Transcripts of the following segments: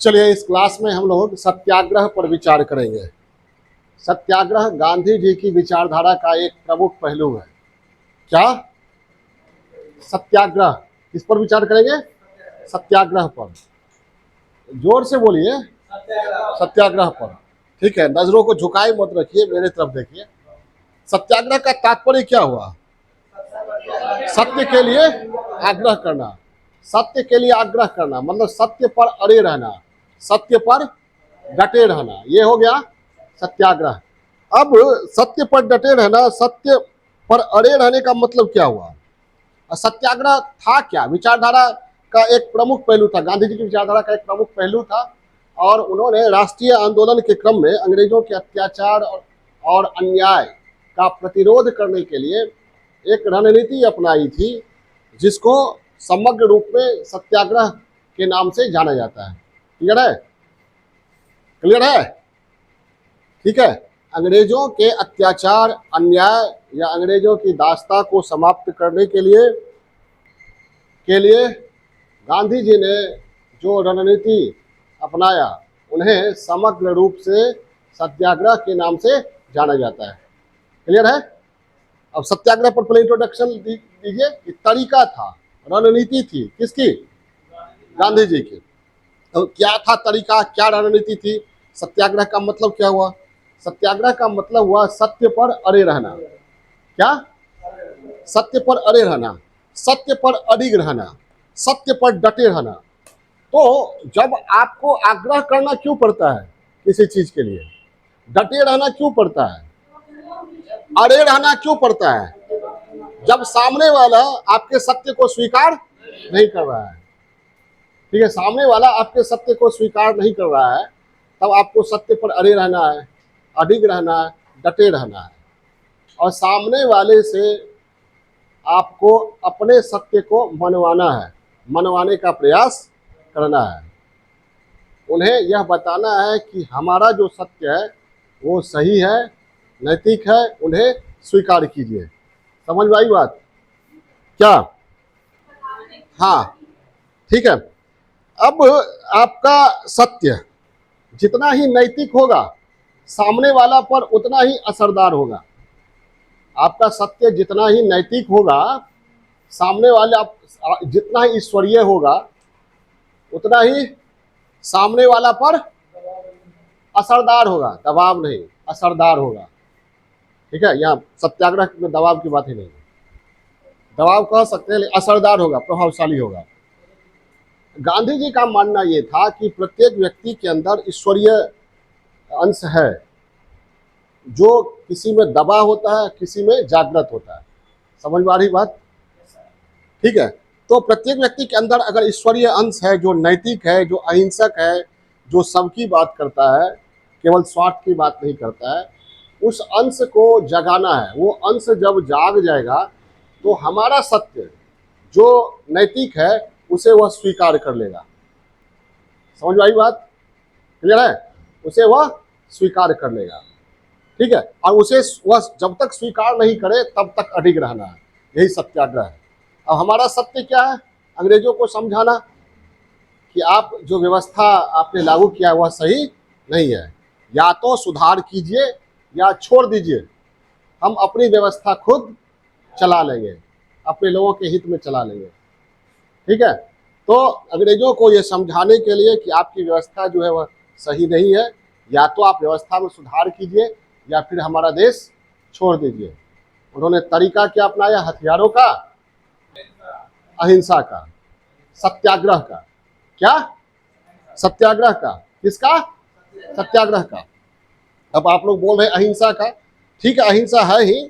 चलिए इस क्लास में हम लोग सत्याग्रह पर विचार करेंगे। सत्याग्रह गांधी जी की विचारधारा का एक प्रमुख पहलू है। क्या? सत्याग्रह। किस पर विचार करेंगे? सत्याग्रह पर। जोर से बोलिए। सत्याग्रह पर। ठीक है, नजरों को झुकाए मत रखिए, मेरे तरफ देखिए। सत्याग्रह का तात्पर्य क्या हुआ? सत्य के लिए आग्रह करना। सत्य के लिए आग्रह करना मतलब सत्य पर अड़े रहना, सत्य पर डटे रहना, ये हो गया सत्याग्रह। अब सत्य पर डटे रहना, सत्य पर अड़े रहने का मतलब क्या हुआ? सत्याग्रह था क्या? विचारधारा का एक प्रमुख पहलू था, गांधी जी की विचारधारा का एक प्रमुख पहलू था। और उन्होंने राष्ट्रीय आंदोलन के क्रम में अंग्रेजों के अत्याचार और अन्याय का प्रतिरोध करने के लिए एक रणनीति अपनाई थी, जिसको समग्र रूप में सत्याग्रह के नाम से जाना जाता है। क्लियर है? क्लियर है? ठीक है। अंग्रेजों के अत्याचार, अन्याय या अंग्रेजों की दास्ता को समाप्त करने के लिए गांधी जी ने जो रणनीति अपनाया, उन्हें समग्र रूप से सत्याग्रह के नाम से जाना जाता है। क्लियर है? अब सत्याग्रह पर पहले इंट्रोडक्शन दीजिए। तरीका था, रणनीति थी, किसकी? गांधी जी की। तो क्या था तरीका, क्या रणनीति थी? सत्याग्रह का मतलब क्या हुआ? सत्याग्रह का मतलब हुआ सत्य पर अड़े रहना। क्या? सत्य पर अड़े रहना, सत्य पर अडिग रहना, सत्य पर डटे रहना। तो जब आपको आग्रह करना क्यों पड़ता है किसी चीज के लिए? डटे रहना क्यों पड़ता है? अड़े रहना क्यों पड़ता है? जब सामने वाला आपके सत्य को स्वीकार नहीं कर रहा है। ठीक है, सामने वाला आपके सत्य को स्वीकार नहीं कर रहा है, तब आपको सत्य पर अड़े रहना है, अडिग रहना है, डटे रहना है। और सामने वाले से आपको अपने सत्य को मनवाना है, मनवाने का प्रयास करना है। उन्हें यह बताना है कि हमारा जो सत्य है वो सही है, नैतिक है, उन्हें स्वीकार कीजिए। समझ में आई बात? क्या? हाँ, ठीक है। अब आपका सत्य जितना ही नैतिक होगा, सामने वाला पर उतना ही असरदार होगा। आपका सत्य जितना ही नैतिक होगा, सामने वाले आप जितना ही ईश्वरीय होगा, उतना ही सामने वाला पर असरदार होगा। दबाव नहीं, असरदार होगा। ठीक है, यहाँ सत्याग्रह में दबाव की बात ही नहीं है। दबाव कह सकते हैं, असरदार होगा, प्रभावशाली होगा। गांधी जी का मानना यह था कि प्रत्येक व्यक्ति के अंदर ईश्वरीय अंश है, जो किसी में दबा होता है, किसी में जागृत होता है। समझ में आ रही बात? ठीक है। तो प्रत्येक व्यक्ति के अंदर अगर ईश्वरीय अंश है, जो नैतिक है, जो अहिंसक है, जो सबकी बात करता है, केवल स्वार्थ की बात नहीं करता है, उस अंश को जगाना है। वो अंश जब जाग जाएगा तो हमारा सत्य जो नैतिक है उसे वह स्वीकार कर लेगा। समझ में आई बात? क्लियर है? उसे वह स्वीकार कर लेगा। ठीक है, और उसे वह जब तक स्वीकार नहीं करे तब तक अडिग रहना है। यही सत्याग्रह है। अब हमारा सत्य क्या है? अंग्रेजों को समझाना कि आप जो व्यवस्था आपने लागू किया है वह सही नहीं है, या तो सुधार कीजिए या छोड़ दीजिए। हम अपनी व्यवस्था खुद चला लेंगे, अपने लोगों के हित में चला लेंगे। ठीक है, तो अंग्रेजों को यह समझाने के लिए कि आपकी व्यवस्था जो है वह सही नहीं है, या तो आप व्यवस्था में सुधार कीजिए या फिर हमारा देश छोड़ दीजिए। उन्होंने तरीका क्या अपनाया? हथियारों का, अहिंसा का, सत्याग्रह का। क्या? सत्याग्रह का। किसका? सत्याग्रह का। अब आप लोग बोल रहे हैं अहिंसा का। ठीक है, अहिंसा है ही।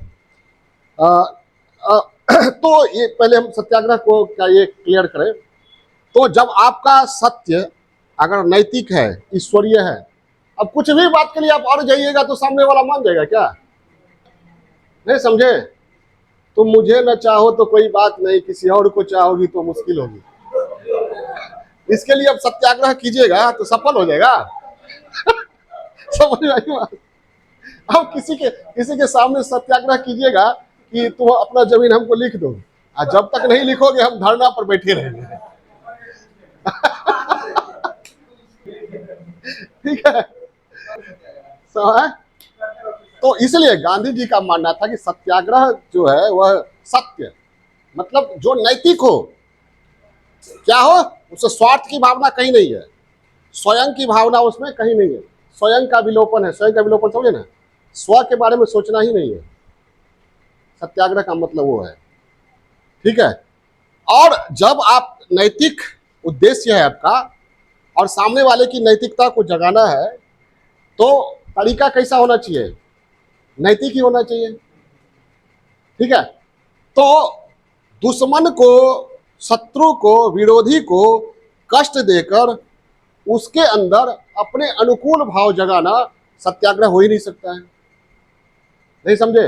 तो ये पहले हम सत्याग्रह को क्या ये क्लियर करें। तो जब आपका सत्य अगर नैतिक है, ईश्वरीय है, अब कुछ भी बात के लिए आप और जाइएगा तो सामने वाला मान जाएगा क्या? नहीं समझे? तुम मुझे न चाहो तो कोई बात नहीं, किसी और को चाहोगी तो मुश्किल होगी। इसके लिए अब सत्याग्रह कीजिएगा तो सफल हो जाएगा। समझ में आई बात? अब किसी के सामने सत्याग्रह कीजिएगा कि तुम अपना जमीन हमको लिख दो, और जब तक नहीं लिखोगे हम धरना पर बैठे रहेंगे। ठीक है, समझ? तो इसलिए गांधी जी का मानना था कि सत्याग्रह जो है वह सत्य, मतलब जो नैतिक हो, क्या हो, उससे स्वार्थ की भावना कहीं नहीं है, स्वयं की भावना उसमें कहीं नहीं है, स्वयं का विलोपन है। स्वयं का विलोपन समझे ना, स्व के बारे में सोचना ही नहीं है, सत्याग्रह का मतलब वो है। ठीक है, और जब आप नैतिक उद्देश्य है आपका और सामने वाले की नैतिकता को जगाना है, तो तरीका कैसा होना चाहिए, नैतिक ही होना चाहिए। ठीक है, तो दुश्मन को, शत्रु को, विरोधी को कष्ट देकर उसके अंदर अपने अनुकूल भाव जगाना सत्याग्रह हो ही नहीं सकता है। नहीं समझे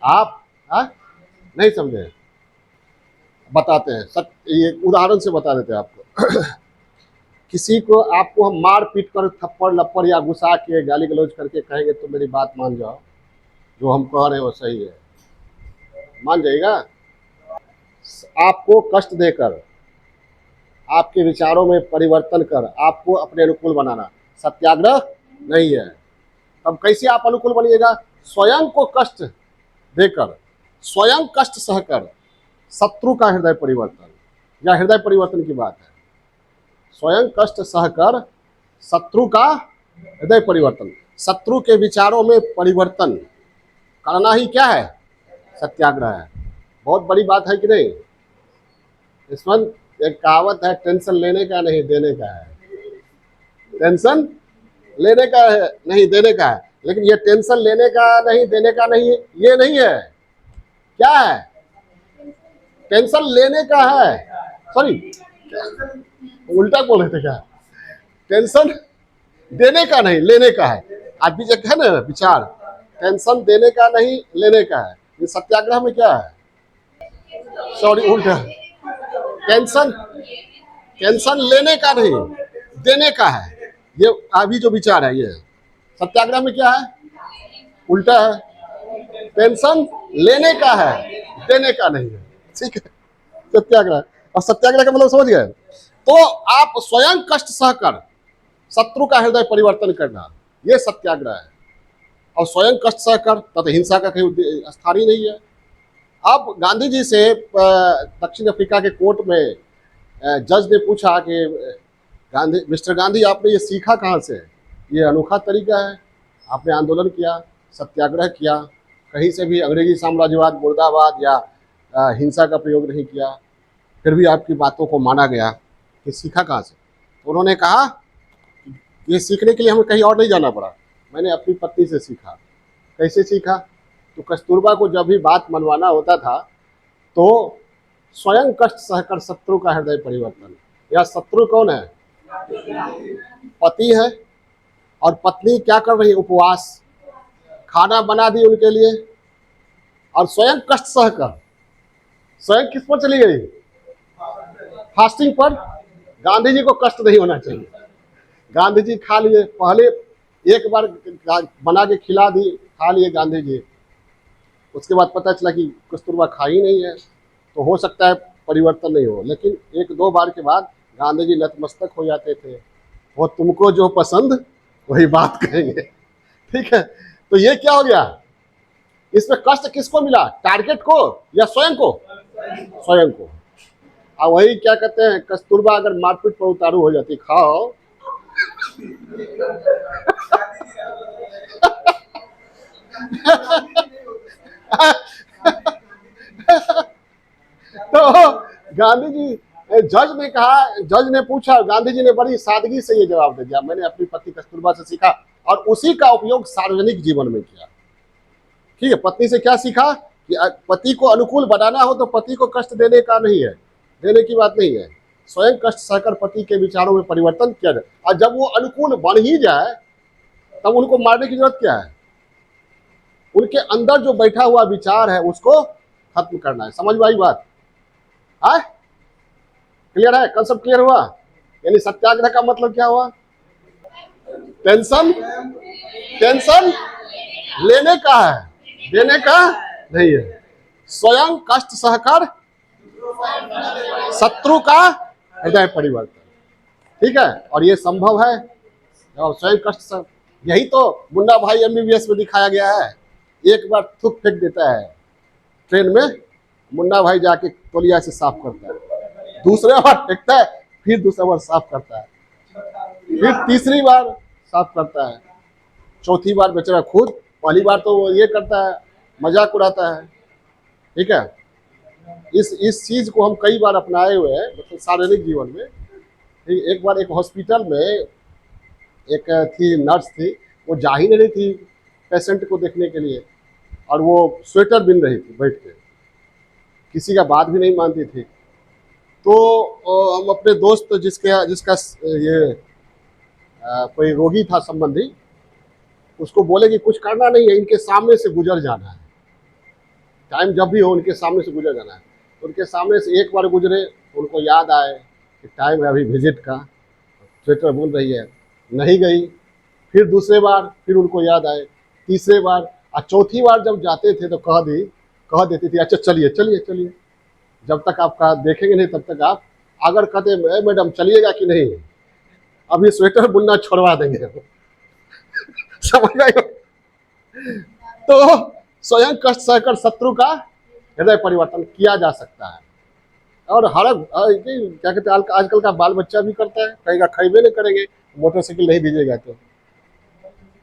आप? हा? नहीं समझे, बताते हैं, ये उदाहरण से बता देते हैं आपको। किसी को, आपको हम मार पीट कर, थप्पड़ लप्पड़ या गुस्सा के, गाली गलौज करके कहेंगे तो मेरी बात मान जाओ, जो हम कह रहे हैं वो सही है, मान जाएगा? आपको कष्ट देकर, आपके विचारों में परिवर्तन कर, आपको अपने अनुकूल बनाना सत्याग्रह नहीं है। तब कैसे आप अनुकूल बनिएगा? स्वयं को कष्ट देकर, स्वयं कष्ट सहकर शत्रु का हृदय परिवर्तन, या हृदय परिवर्तन की बात है, स्वयं कष्ट सहकर शत्रु का हृदय परिवर्तन, शत्रु के विचारों में परिवर्तन करना ही क्या है, सत्याग्रह है। बहुत बड़ी बात है कि नहीं? इसमें एक कहावत है, टेंशन लेने का नहीं देने का है, टेंशन लेने का है नहीं देने का है। लेकिन ये टेंशन लेने का नहीं देने का नहीं, ये नहीं है, क्या है, टेंशन लेने का है, सॉरी उल्टा बोले थे क्या, टेंशन देने का नहीं लेने का है। आज भी एक है ना विचार, टेंशन देने का नहीं लेने का है। ये सत्याग्रह में क्या है, सॉरी उल्टा, टेंशन टेंशन लेने का नहीं देने का है। ये अभी जो विचार है, ये सत्याग्रह में क्या है, उल्टा है, टेंशन लेने का है देने का नहीं है। ठीक है, सत्याग्रह। और सत्याग्रह का मतलब समझ गए? तो आप स्वयं कष्ट सहकर शत्रु का हृदय परिवर्तन करना, यह सत्याग्रह है। और स्वयं कष्ट सहकर तथा हिंसा का कहीं स्थान ही नहीं है। अब गांधी जी से दक्षिण अफ्रीका के कोर्ट में जज ने पूछा कि मिस्टर गांधी, आपने ये सीखा कहाँ से? ये अनोखा तरीका है, आपने आंदोलन किया, सत्याग्रह किया, कहीं से भी अंग्रेजी साम्राज्यवाद, मुर्दाबाद या हिंसा का प्रयोग नहीं किया, फिर भी आपकी बातों को माना गया, ये सीखा कहाँ से? तो उन्होंने कहा, ये सीखने के लिए हमें कहीं और नहीं जाना पड़ा, मैंने अपनी पत्नी से सीखा। कैसे सीखा? तो कस्तूरबा को जब भी बात मनवाना होता था तो स्वयं कष्ट सहकर शत्रु का हृदय परिवर्तन। या शत्रु कौन है? पति है, और पत्नी क्या कर रही है? उपवास, खाना बना दी उनके लिए, और स्वयं कष्ट सहकर, स्वयं किस पर चली गई? फास्टिंग पर। गांधी जी को कष्ट नहीं होना चाहिए, गांधी जी खा लिए, पहले एक बार बना के खिला दी, खा लिए गांधी जी, उसके बाद पता चला कि कस्तूरबा खा ही नहीं है, तो हो सकता है परिवर्तन नहीं हो। लेकिन एक दो बार के बाद गांधी जी नतमस्तक हो जाते थे, वो तुमको जो पसंद वही बात कहेंगे। ठीक है, तो ये क्या हो गया? इसमें कष्ट किसको मिला? टारगेट को या स्वयं को? स्वयं को। अब वही क्या कहते हैं, कस्तूरबा अगर मारपीट पर उतारू हो जाती, खाओ तो गांधी जी, जज ने कहा, जज ने पूछा, गांधी जी ने बड़ी सादगी से ये जवाब दे दिया, मैंने अपनी पत्नी कस्तूरबा से सीखा और उसी का उपयोग सार्वजनिक जीवन में किया। ठीक है, पत्नी से क्या सीखा कि पति को अनुकूल बनाना हो तो पति को कष्ट देने का नहीं है, देने की बात नहीं है, स्वयं कष्ट सहकर पति के विचारों में परिवर्तन किया जाए, और जब वो अनुकूल बन ही जाए तब उनको मारने की जरूरत क्या है? उनके अंदर जो बैठा हुआ विचार है उसको खत्म करना है। समझ में आई बात? है क्लियर है? कंसेप्ट क्लियर हुआ? यानी सत्याग्रह का मतलब क्या हुआ? टेंशन लेने का है, देने का नहीं है। स्वयं कष्ट सहकर शत्रु का हृदय परिवर्तन। ठीक है, और ये संभव है और स्वयं कष्ट सब, यही तो मुन्ना भाई एमबीबीएस में दिखाया गया है। एक बार थूक फेंक देता है ट्रेन में, मुन्ना भाई जाके तौलिया से साफ करता है, दूसरे बार फेंकता है, फिर दूसरा बार साफ करता है, फिर तीसरी बार साफ करता है, चौथी बार बेचारा खुद, पहली बार तो वो ये करता है, मजाक उड़ाता है। ठीक है, इस चीज को हम कई बार अपनाए हुए हैं, मतलब शारीरिक जीवन में। एक बार एक हॉस्पिटल में एक थी नर्स थी, वो जा ही नहीं रही थी पेशेंट को देखने के लिए, और वो स्वेटर बिन रही थी बैठ के, किसी का बात भी नहीं मानती थी। तो हम अपने दोस्त जिसका ये कोई रोगी था संबंधी, उसको बोले कि कुछ करना नहीं है, इनके सामने से गुजर जाना है, टाइम जब भी हो उनके सामने से गुजर जाना है। उनके सामने से एक बार गुजरे, उनको याद आए कि टाइम है अभी विजिट का, स्वेटर बोल रही है, नहीं गई। फिर दूसरे बार फिर उनको याद आए, तीसरे बार, और चौथी बार जब जाते थे तो कह देती थी अच्छा चलिए चलिए चलिए, जब तक आपका देखेंगे नहीं तब तक आप, अगर कहते मैडम चलिएगा कि नहीं, अभी स्वेटर बुनना छोड़वा देंगे समझ गए। तो स्वयं कष्ट सहकर शत्रु का हृदय परिवर्तन किया जा सकता है। और क्या कहते हैं, आजकल का बाल बच्चा भी करता है, कहेगा खरीदे नहीं करेंगे, मोटरसाइकिल नहीं दीजिएगा तो,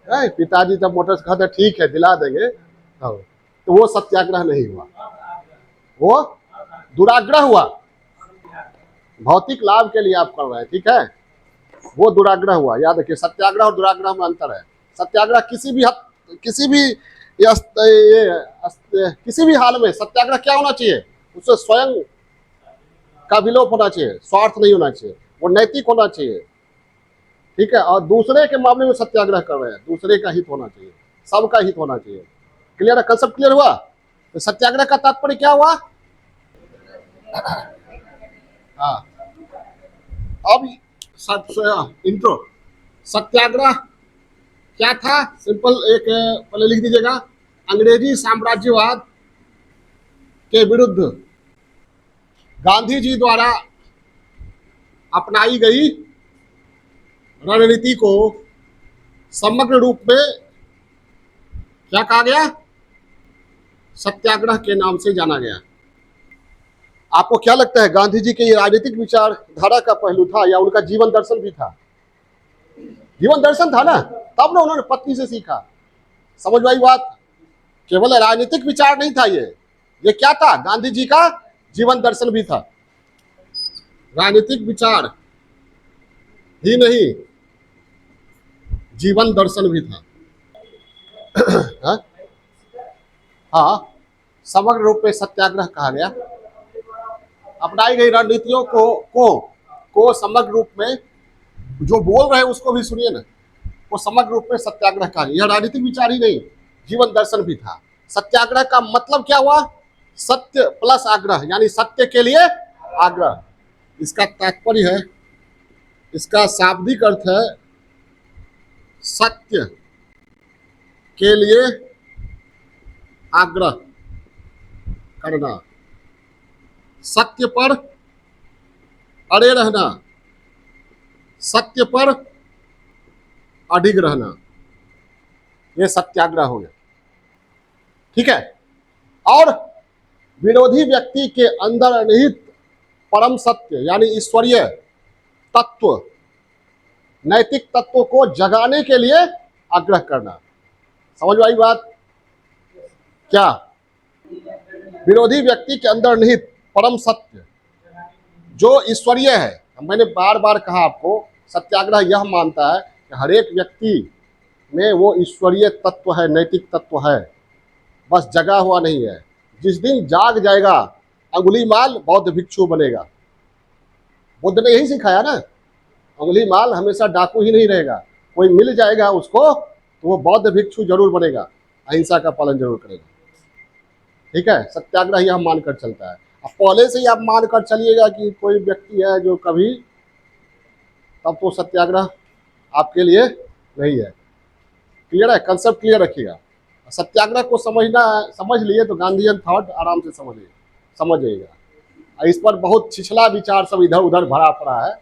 पिताजी जब मोटरसाइकिल कहते ठीक है दिला देंगे, तो वो सत्याग्रह नहीं हुआ, वो दुराग्रह हुआ। भौतिक लाभ के लिए आप कर रहे हैं, ठीक है, वो दुराग्रह हुआ। याद रखिए, सत्याग्रह और दुराग्रह में अंतर है। सत्याग्रह किसी भी हाल में सत्याग्रह क्या होना चाहिए, उससे स्वयं का विलोप होना चाहिए, स्वार्थ नहीं होना चाहिए, वो नैतिक होना चाहिए। ठीक है, और दूसरे के मामले में सत्याग्रह कर रहे हैं, दूसरे का हित होना चाहिए, सबका हित होना चाहिए। क्लियर है, कंसेप्ट क्लियर हुआ। तो सत्याग्रह का तात्पर्य क्या हुआ? हाँ, अब इंट्रो, सत्याग्रह क्या था, सिंपल एक पहले लिख दीजिएगा, अंग्रेजी साम्राज्यवाद के विरुद्ध गांधी जी द्वारा अपनाई गई रणनीति को समग्र रूप में क्या कहा गया, सत्याग्रह के नाम से जाना गया। आपको क्या लगता है, गांधी जी के ये राजनीतिक विचारधारा का पहलू था या उनका जीवन दर्शन भी था? जीवन दर्शन था ना, तब ना उन्होंने पत्नी से सीखा। समझ में आई बात? केवल राजनीतिक विचार नहीं था ये क्या था, गांधी जी का जीवन दर्शन भी था। राजनीतिक विचार ही नहीं, जीवन दर्शन भी था। हाँ, समग्र रूप में सत्याग्रह कहा गया। अपनाई गई रणनीतियों को समग्र रूप में, जो बोल रहे हैं उसको भी सुनिए ना, वो समग्र रूप में सत्याग्रह कहा गया। यह राजनीतिक विचार ही नहीं, जीवन दर्शन भी था। सत्याग्रह का मतलब क्या हुआ, सत्य प्लस आग्रह, यानी सत्य के लिए आग्रह। इसका तात्पर्य है, इसका शाब्दिक अर्थ है सत्य के लिए आग्रह करना, सत्य पर अड़े रहना, सत्य पर अडिग रहना, यह सत्याग्रह हो गया। ठीक है, और विरोधी व्यक्ति के अंदर निहित परम सत्य यानी ईश्वरीय तत्व, नैतिक तत्व को जगाने के लिए आग्रह करना। समझ में आई बात? क्या विरोधी व्यक्ति के अंदर निहित परम सत्य जो ईश्वरीय है, मैंने बार बार कहा आपको, सत्याग्रह यह मानता है कि हर एक व्यक्ति में वो ईश्वरीय तत्व है, नैतिक तत्व है, बस जगा हुआ नहीं है। जिस दिन जाग जाएगा अंगुली माल बौद्ध भिक्षु बनेगा। बुद्ध ने यही सिखाया ना, अंगुली माल हमेशा डाकू ही नहीं रहेगा, कोई मिल जाएगा उसको तो वो बौद्ध भिक्षु जरूर बनेगा, अहिंसा का पालन जरूर करेगा। ठीक है, सत्याग्रह यह मानकर चलता है। अब पहले से ही आप मानकर चलिएगा कि कोई व्यक्ति है जो कभी, तब तो सत्याग्रह आपके लिए नहीं है। क्लियर है, कंसेप्ट क्लियर रखिएगा। सत्याग्रह को समझ लिए तो गांधीयन थॉट आराम से समझ जाइएगा। इस पर बहुत छिछला विचार सब इधर उधर भरा पड़ा है,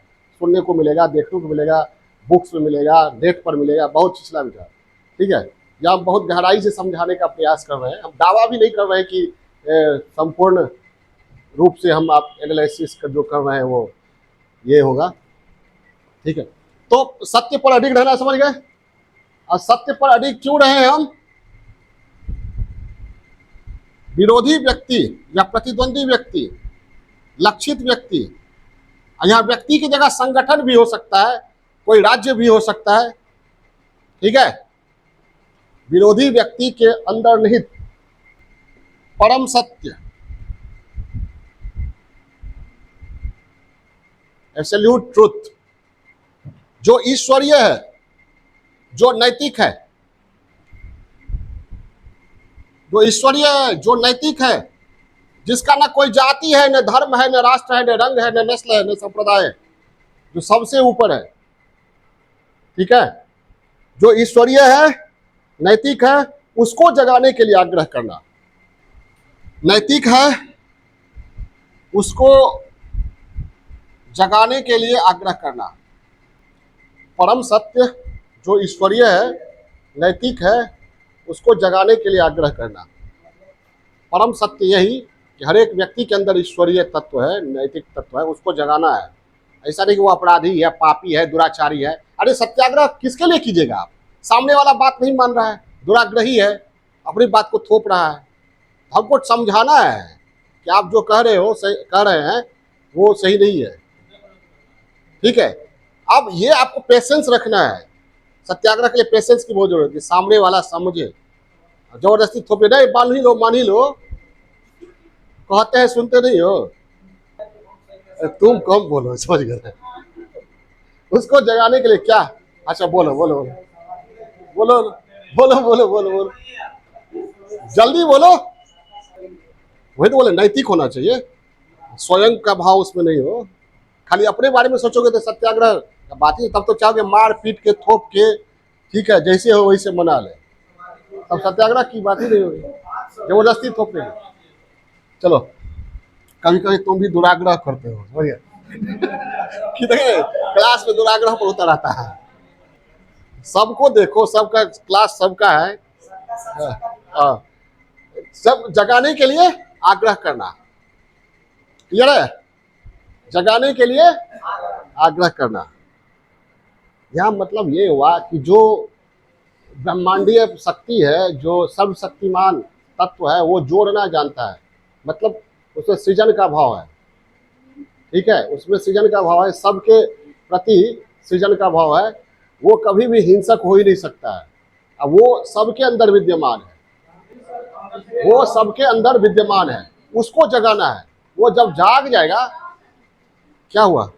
सुनने को मिलेगा, देखने को मिलेगा, बुक्स में मिलेगा, नेट पर मिलेगा, बहुत पिछला विचार, ठीक है। या हम बहुत गहराई से समझाने का प्रयास कर रहे हैं। हम दावा भी नहीं कर रहे हैं कि संपूर्ण रूप से हम आप एनालिसिस कर जो कर रहे हैं वो ये होगा, ठीक है। तो सत्य पर अडिग रहना, समझ गए। और सत्य पर अडिग क्यों रहे हैं हम? विरोधी व्यक्ति या प्रतिद्वंदी व्यक्ति, लक्षित व्यक्ति, यहाँ व्यक्ति की जगह संगठन भी हो सकता है, कोई राज्य भी हो सकता है, ठीक है। विरोधी व्यक्ति के अंदर निहित परम सत्य, एब्सोल्यूट ट्रुथ, जो ईश्वरीय है, जो नैतिक है, जो ईश्वरीय है, जो नैतिक है, जिसका ना कोई जाति है, न धर्म है, न राष्ट्र है, न रंग है, न नस्ल है, न संप्रदाय है, जो सबसे ऊपर है, ठीक है। जो ईश्वरीय है, नैतिक है, उसको जगाने के लिए आग्रह करना। नैतिक है, उसको जगाने के लिए आग्रह करना। परम सत्य जो ईश्वरीय है, नैतिक है, उसको जगाने के लिए आग्रह करना। परम सत्य यही कि हर एक व्यक्ति के अंदर ईश्वरीय तत्व है, नैतिक तत्व है, उसको जगाना है। ऐसा नहीं कि वो अपराधी है, पापी है, दुराचारी है। अरे सत्याग्रह किसके लिए कीजिएगा आप? सामने वाला बात नहीं मान रहा है, दुराग्रही है, अपनी बात को थोप रहा है। हमको समझाना है कि आप जो कह रहे हो, कह रहे हैं वो सही नहीं है, ठीक है। अब ये आपको पेशेंस रखना है। सत्याग्रह के लिए पेशेंस की बहुत जरूरत है, सामने वाला समझे। जबरदस्ती थोपे नहीं, मान ही लो, कहते हैं सुनते नहीं हो। तुम कम बोलो, समझ गए। उसको जगाने के लिए क्या? अच्छा बोलो बोलो बोलो बोलो बोलो बोलो बोलो, जल्दी बोलो। वही तो बोले, नैतिक होना चाहिए, स्वयं का भाव उसमें नहीं हो। खाली अपने बारे में सोचोगे तो सत्याग्रह बात ही, तब तो चाहोगे मार पीट के, थोप के, ठीक है, जैसे हो वैसे मना ले, तब सत्याग्रह की बात ही नहीं होगी, जबरदस्ती थोपे। चलो, कभी कभी तुम भी दुराग्रह करते हो, समझ गए। क्लास में दुराग्रह पर होता रहता है। सबको देखो, सबका क्लास सबका है। सब जगाने के लिए आग्रह करना, क्लियर है? जगाने के लिए आग्रह करना, यह मतलब ये हुआ कि जो ब्रह्मांडीय शक्ति है, जो सर्वशक्तिमान तत्व है, वो जोड़ना जानता है। मतलब उसमें सृजन का भाव है, ठीक है, उसमें सृजन का भाव है, सबके प्रति सृजन का भाव है। वो कभी भी हिंसक हो ही नहीं सकता है। अब वो सबके अंदर विद्यमान है, वो सबके अंदर विद्यमान है, उसको जगाना है। वो जब जाग जाएगा, क्या हुआ?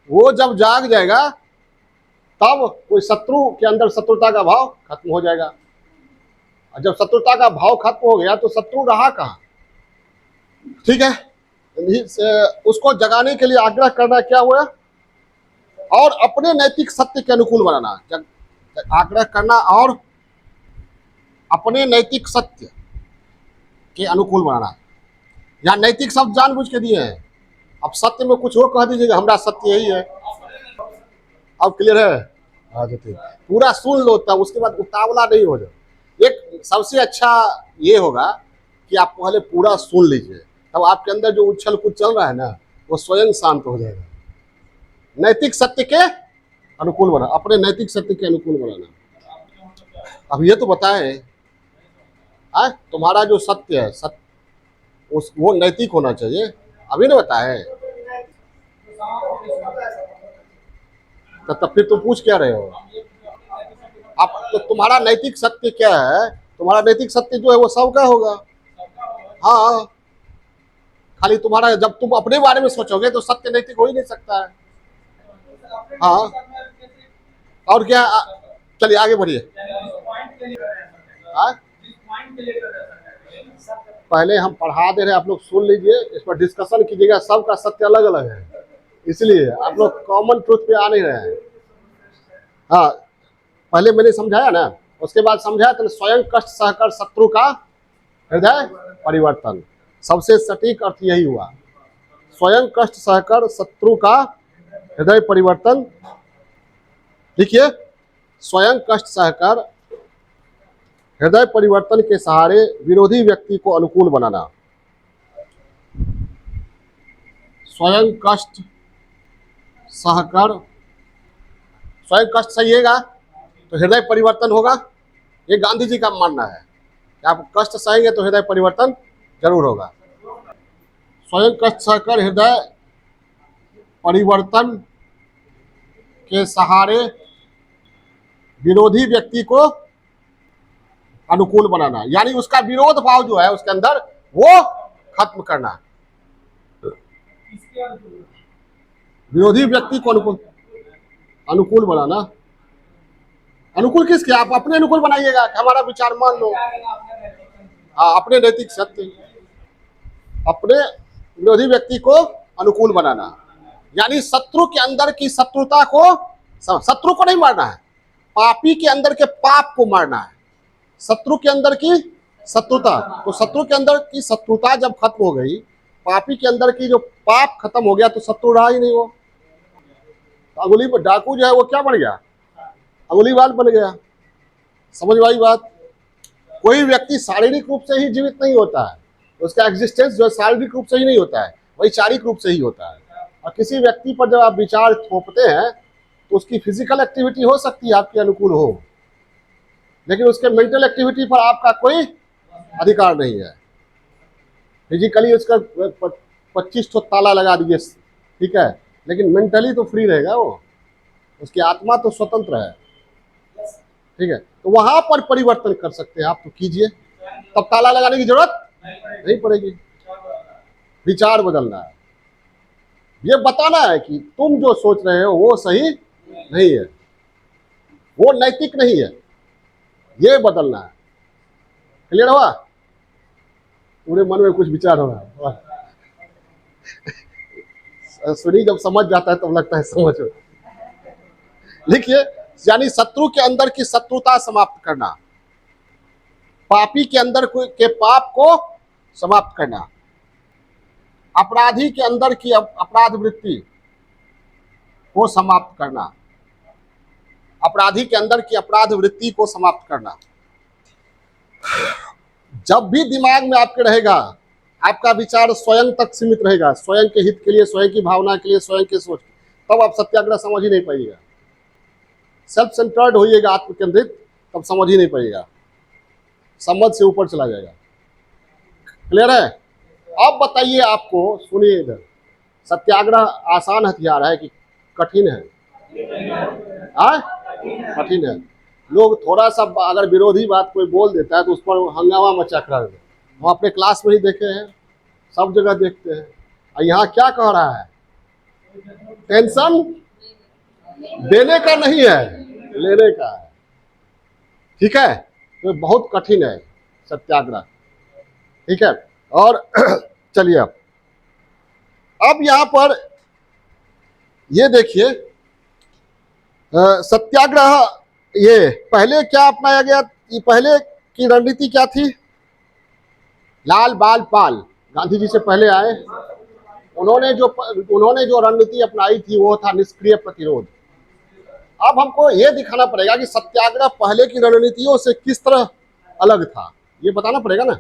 वो जब जाग जाएगा तब कोई शत्रु के अंदर शत्रुता का भाव खत्म हो जाएगा। और जब शत्रुता का भाव खत्म हो गया तो शत्रु रहा कहाँ, ठीक है। उसको जगाने के लिए आग्रह करना क्या हुआ? और अपने नैतिक सत्य के अनुकूल बनाना, आग्रह करना और अपने नैतिक सत्य के अनुकूल बनाना। या नैतिक शब्द जानबूझ के दिए हैं, अब सत्य में कुछ हो कह दीजिएगा, हमारा सत्य यही है। अब क्लियर है? पूरा सुन लो, तब उसके बाद उतावला नहीं हो जाओ। एक सबसे अच्छा ये होगा कि आप पहले पूरा सुन लीजिए, तब आपके अंदर जो उछल कूद चल रहा है ना, वो स्वयं शांत हो जाएगा। नैतिक सत्य के अनुकूल बना, अपने नैतिक सत्य के अनुकूल बनाना। अब ये तो बताएं, तुम्हारा जो सत्य है, वो नैतिक होना चाहिए, अभी ना बताए। तब फिर तुम पूछ क्या रहे हो? अब तो तुम्हारा नैतिक सत्य क्या है? तुम्हारा नैतिक सत्य जो है वो सबका होगा। हाँ, खाली तुम्हारा, जब तुम अपने बारे में सोचोगे तो सत्य नैतिक हो ही नहीं सकता है। हाँ, और क्या? चलिए आगे बढ़िए। पहले हम पढ़ा दे रहे हैं, आप लोग सुन लीजिए, इस पर डिस्कशन कीजिएगा। सबका सत्य अलग अलग है, इसलिए आप लोग कॉमन ट्रुथ पे आ नहीं रहे हैं। हाँ, पहले मैंने समझाया ना, उसके बाद समझाया तो स्वयं कष्ट सहकर शत्रु का हृदय परिवर्तन। सबसे सटीक अर्थ यही हुआ, स्वयं कष्ट सहकर शत्रु का हृदय परिवर्तन देखिए, स्वयं कष्ट सहकर हृदय परिवर्तन के सहारे विरोधी व्यक्ति को अनुकूल बनाना। स्वयं कष्ट सहकर, स्वयं कष्ट सहिएगा तो हृदय परिवर्तन होगा। ये गांधी जी का मानना है कि आप कष्ट सहेंगे तो हृदय परिवर्तन जरूर होगा। स्वयं कष्ट सहकर हृदय परिवर्तन के सहारे विरोधी व्यक्ति को अनुकूल बनाना, यानी उसका विरोध भाव जो है उसके अंदर वो खत्म करना। विरोधी व्यक्ति को अनुकूल बनाना। अनुकूल किसके? आप अपने अनुकूल बनाइएगा कि हमारा विचार मान लो। हाँ, अपने नैतिक सत्य, अपने विरोधी व्यक्ति को अनुकूल बनाना, यानी शत्रु के अंदर की शत्रुता को, शत्रु को नहीं मारना है, पापी के अंदर के पाप को मारना है। शत्रु के अंदर की शत्रुता, तो शत्रु के अंदर की शत्रुता जब खत्म हो गई, पापी के अंदर की जो पाप खत्म हो गया, तो शत्रु रहा ही नहीं। वो अंगुली पर डाकू जो है वो क्या बन गया? अंगुलीवाल बन गया। समझ में आई बात? कोई व्यक्ति शारीरिक रूप से ही जीवित नहीं होता है, उसका एग्जिस्टेंस जो है शारीरिक रूप से ही नहीं होता है, वैचारिक रूप से ही होता है। और किसी व्यक्ति पर जब आप विचार थोपते हैं तो उसकी फिजिकल एक्टिविटी हो सकती है आपके अनुकूल हो, लेकिन उसके मेंटल एक्टिविटी पर आपका कोई अधिकार नहीं है। फिजिकली उसका 25 तो ताला लगा दीजिए, ठीक है, लेकिन मेंटली तो फ्री रहेगा वो, उसकी आत्मा तो स्वतंत्र है, ठीक है। तो वहां पर परिवर्तन कर सकते हैं आप, तो कीजिए, तब ताला लगाने की जरूरत नहीं पड़ेगी। विचार बदलना है, ये बताना है कि तुम जो सोच रहे हो वो सही नहीं है, वो नैतिक नहीं है, ये बदलना है। क्लियर हुआ? पूरे मन में कुछ विचार हो रहा है। सुनी जब समझ जाता है तब लगता है समझ हो। लिखिए, यानी शत्रु के अंदर की शत्रुता समाप्त करना, पापी के अंदर के पाप को समाप्त करना, अपराधी के अंदर की अपराध वृत्ति को समाप्त करना, अपराधी के अंदर की अपराध वृत्ति को समाप्त करना। जब भी दिमाग में आपके रहेगा, आपका विचार स्वयं तक सीमित रहेगा, स्वयं के हित के लिए, स्वयं की भावना के लिए, स्वयं के सोच, तब आप सत्याग्रह समझ ही नहीं पाइएगा। सेल्फ सेंटर्ड होइएगा, आत्मकेंद्रित, तब समझ ही नहीं पाइएगा, समझ से ऊपर चला जाएगा। क्लियर है? अब बताइए, आपको सुनिए इधर, सत्याग्रह आसान हथियार है कि कठिन है? कठिन है। लोग थोड़ा सा अगर विरोधी बात कोई बोल देता है तो उस पर हंगामा मचा कर देते हैं। हम अपने क्लास में ही देखे हैं, सब जगह देखते हैं। और यहाँ क्या कह रहा है? टेंशन देने का नहीं है, लेने का है, ठीक है। तो बहुत कठिन है सत्याग्रह, ठीक है। और चलिए, अब यहाँ पर ये देखिए, सत्याग्रह ये पहले क्या अपनाया गया? ये पहले की रणनीति क्या थी? लाल बाल पाल गांधी जी से पहले आए, उन्होंने जो रणनीति अपनाई थी वो था निष्क्रिय प्रतिरोध। अब हमको ये दिखाना पड़ेगा कि सत्याग्रह पहले की रणनीतियों से किस तरह अलग था, ये बताना पड़ेगा ना,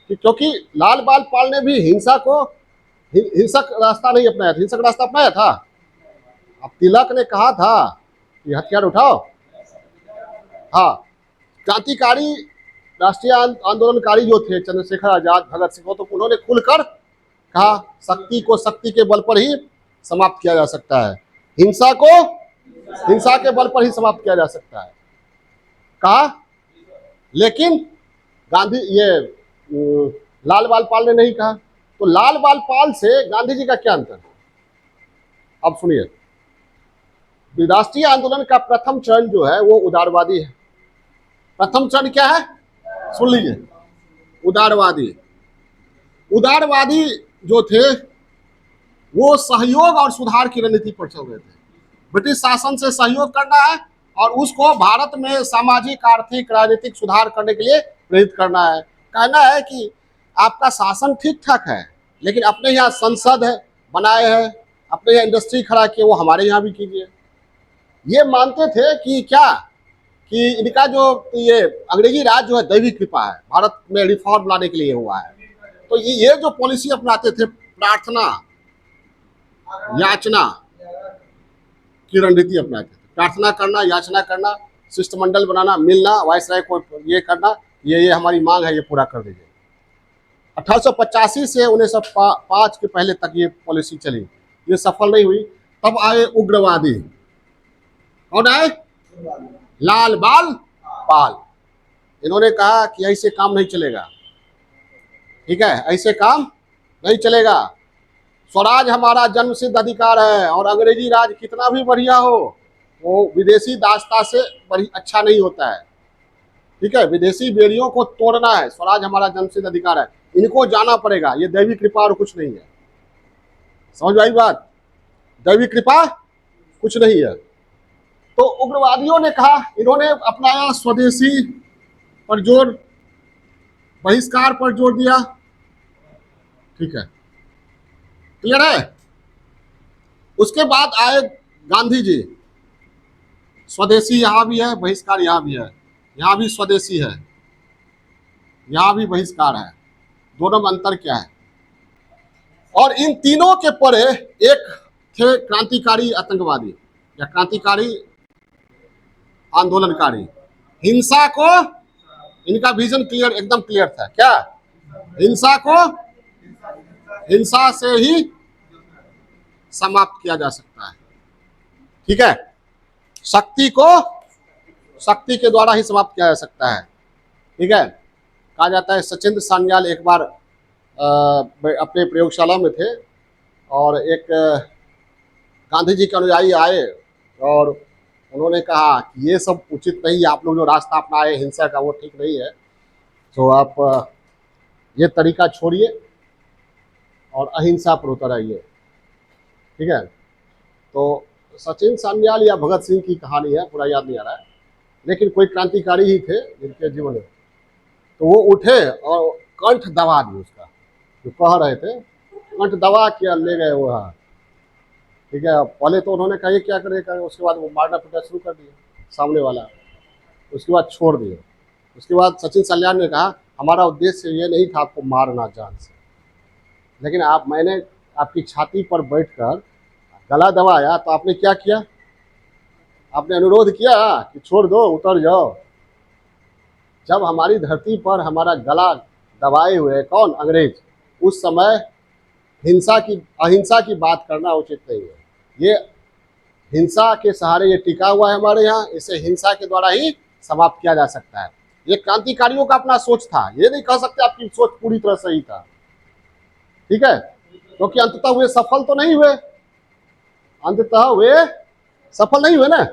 क्योंकि लाल बाल पाल ने भी हिंसक रास्ता नहीं अपनाया था। हिंसक रास्ता अपनाया था? अब तिलक ने कहा था कि हथियार उठाओ। हाँ, क्रांतिकारी राष्ट्रीय आंदोलनकारी जो थे, चंद्रशेखर आजाद, भगत सिंह, तो उन्होंने खुलकर कहा शक्ति को शक्ति के बल पर ही समाप्त किया जा सकता है, हिंसा को हिंसा के बल पर ही समाप्त किया जा सकता है, कहा। लेकिन लाल बाल पाल ने नहीं कहा। तो लाल बाल पाल से गांधी जी का क्या अंतर? अब सुनिए, राष्ट्रीय आंदोलन का प्रथम चरण जो है वो उदारवादी है। प्रथम चरण क्या है? सुन लीजिए, उदारवादी। उदारवादी जो थे वो सहयोग और सुधार की रणनीति पर चल रहे थे। ब्रिटिश शासन से सहयोग करना है और उसको भारत में सामाजिक, आर्थिक, राजनीतिक सुधार करने के लिए प्रेरित करना है। कहना है कि आपका शासन ठीक ठाक है, लेकिन अपने यहाँ संसद है बनाए हैं, अपने यहाँ इंडस्ट्री खड़ा किए, वो हमारे यहाँ भी कीजिए। ये मानते थे कि क्या, कि इनका जो ये अंग्रेजी राज जो है दैवी कृपा है, भारत में रिफॉर्म लाने के लिए हुआ है। तो ये जो पॉलिसी अपनाते थे, प्रार्थना याचना की रणनीति अपनाते थे, प्रार्थना करना, याचना करना, शिष्टमंडल बनाना, मिलना, वायसराय को ये करना, ये हमारी मांग है, ये पूरा कर दीजिए। 1885 से 1905 के पहले तक ये पॉलिसी चली, ये सफल नहीं हुई। तब आए उग्रवादी। कौन आए? लाल बाल पाल। इन्होंने कहा कि ऐसे काम नहीं चलेगा, ठीक है, ऐसे काम नहीं चलेगा। स्वराज हमारा जन्मसिद्ध अधिकार है, और अंग्रेजी राज कितना भी बढ़िया हो, वो विदेशी दासता से अच्छा नहीं होता है, ठीक है। विदेशी बेड़ियों को तोड़ना है, स्वराज हमारा जन्मसिद्ध अधिकार है, इनको जाना पड़ेगा, ये दैवी कृपा और कुछ नहीं है। समझ आई बात? दैवी कृपा कुछ नहीं है। तो उग्रवादियों ने कहा, इन्होंने अपनाया स्वदेशी पर जोर, बहिष्कार पर जोर दिया, ठीक है, क्लियर है। उसके बाद आए गांधी जी। स्वदेशी यहां भी है, बहिष्कार यहां भी है, यहां भी स्वदेशी है, यहां भी बहिष्कार है, दोनों में अंतर क्या है? और इन तीनों के परे एक थे क्रांतिकारी आतंकवादी या क्रांतिकारी आंदोलनकारी। हिंसा को, इनका विजन क्लियर, एकदम क्लियर था, क्या? हिंसा को हिंसा से ही समाप्त किया जा सकता है, ठीक है। शक्ति को शक्ति के द्वारा ही समाप्त किया जा सकता है, ठीक है। कहा जाता है सचिंद्र सान्याल एक बार अपने प्रयोगशाला में थे, और एक गांधी जी के अनुयायी आए, और उन्होंने कहा कि ये सब उचित नहीं है, आप लोग जो रास्ता अपनाए हिंसा का वो ठीक नहीं है, तो आप ये तरीका छोड़िए और अहिंसा पर उतर आइए, ठीक है। तो सचिन सान्याल या भगत सिंह की कहानी है, पूरा याद नहीं आ रहा है, लेकिन कोई क्रांतिकारी ही थे जिनके जीवन में। तो वो उठे और कंठ दबा दिए, उसका जो कह रहे थे कंठ दबा के ले गए वो, हाँ, ठीक है। पहले तो उन्होंने कहा ये क्या करे, उसके बाद वो मारना पीटना शुरू कर दिए सामने वाला, उसके बाद छोड़ दिए। उसके बाद सचिन सान्याल ने कहा हमारा उद्देश्य ये नहीं था आपको मारना जान से, लेकिन मैंने आपकी छाती पर बैठकर गला दबाया, तो आपने क्या किया? आपने अनुरोध किया कि छोड़ दो, उतर जाओ। जब हमारी धरती पर हमारा गला दबाए हुए कौन? अंग्रेज। उस समय अहिंसा की बात करना उचित नहीं है। ये हिंसा के सहारे ये टिका हुआ है हमारे यहाँ, इसे हिंसा के द्वारा ही समाप्त किया जा सकता है। ये क्रांतिकारियों का अपना सोच था, ये नहीं कह सकते आपकी सोच पूरी तरह सही था, ठीक है, क्योंकि अंततः वे सफल तो नहीं हुए, अंततः वे सफल नहीं हुए ना।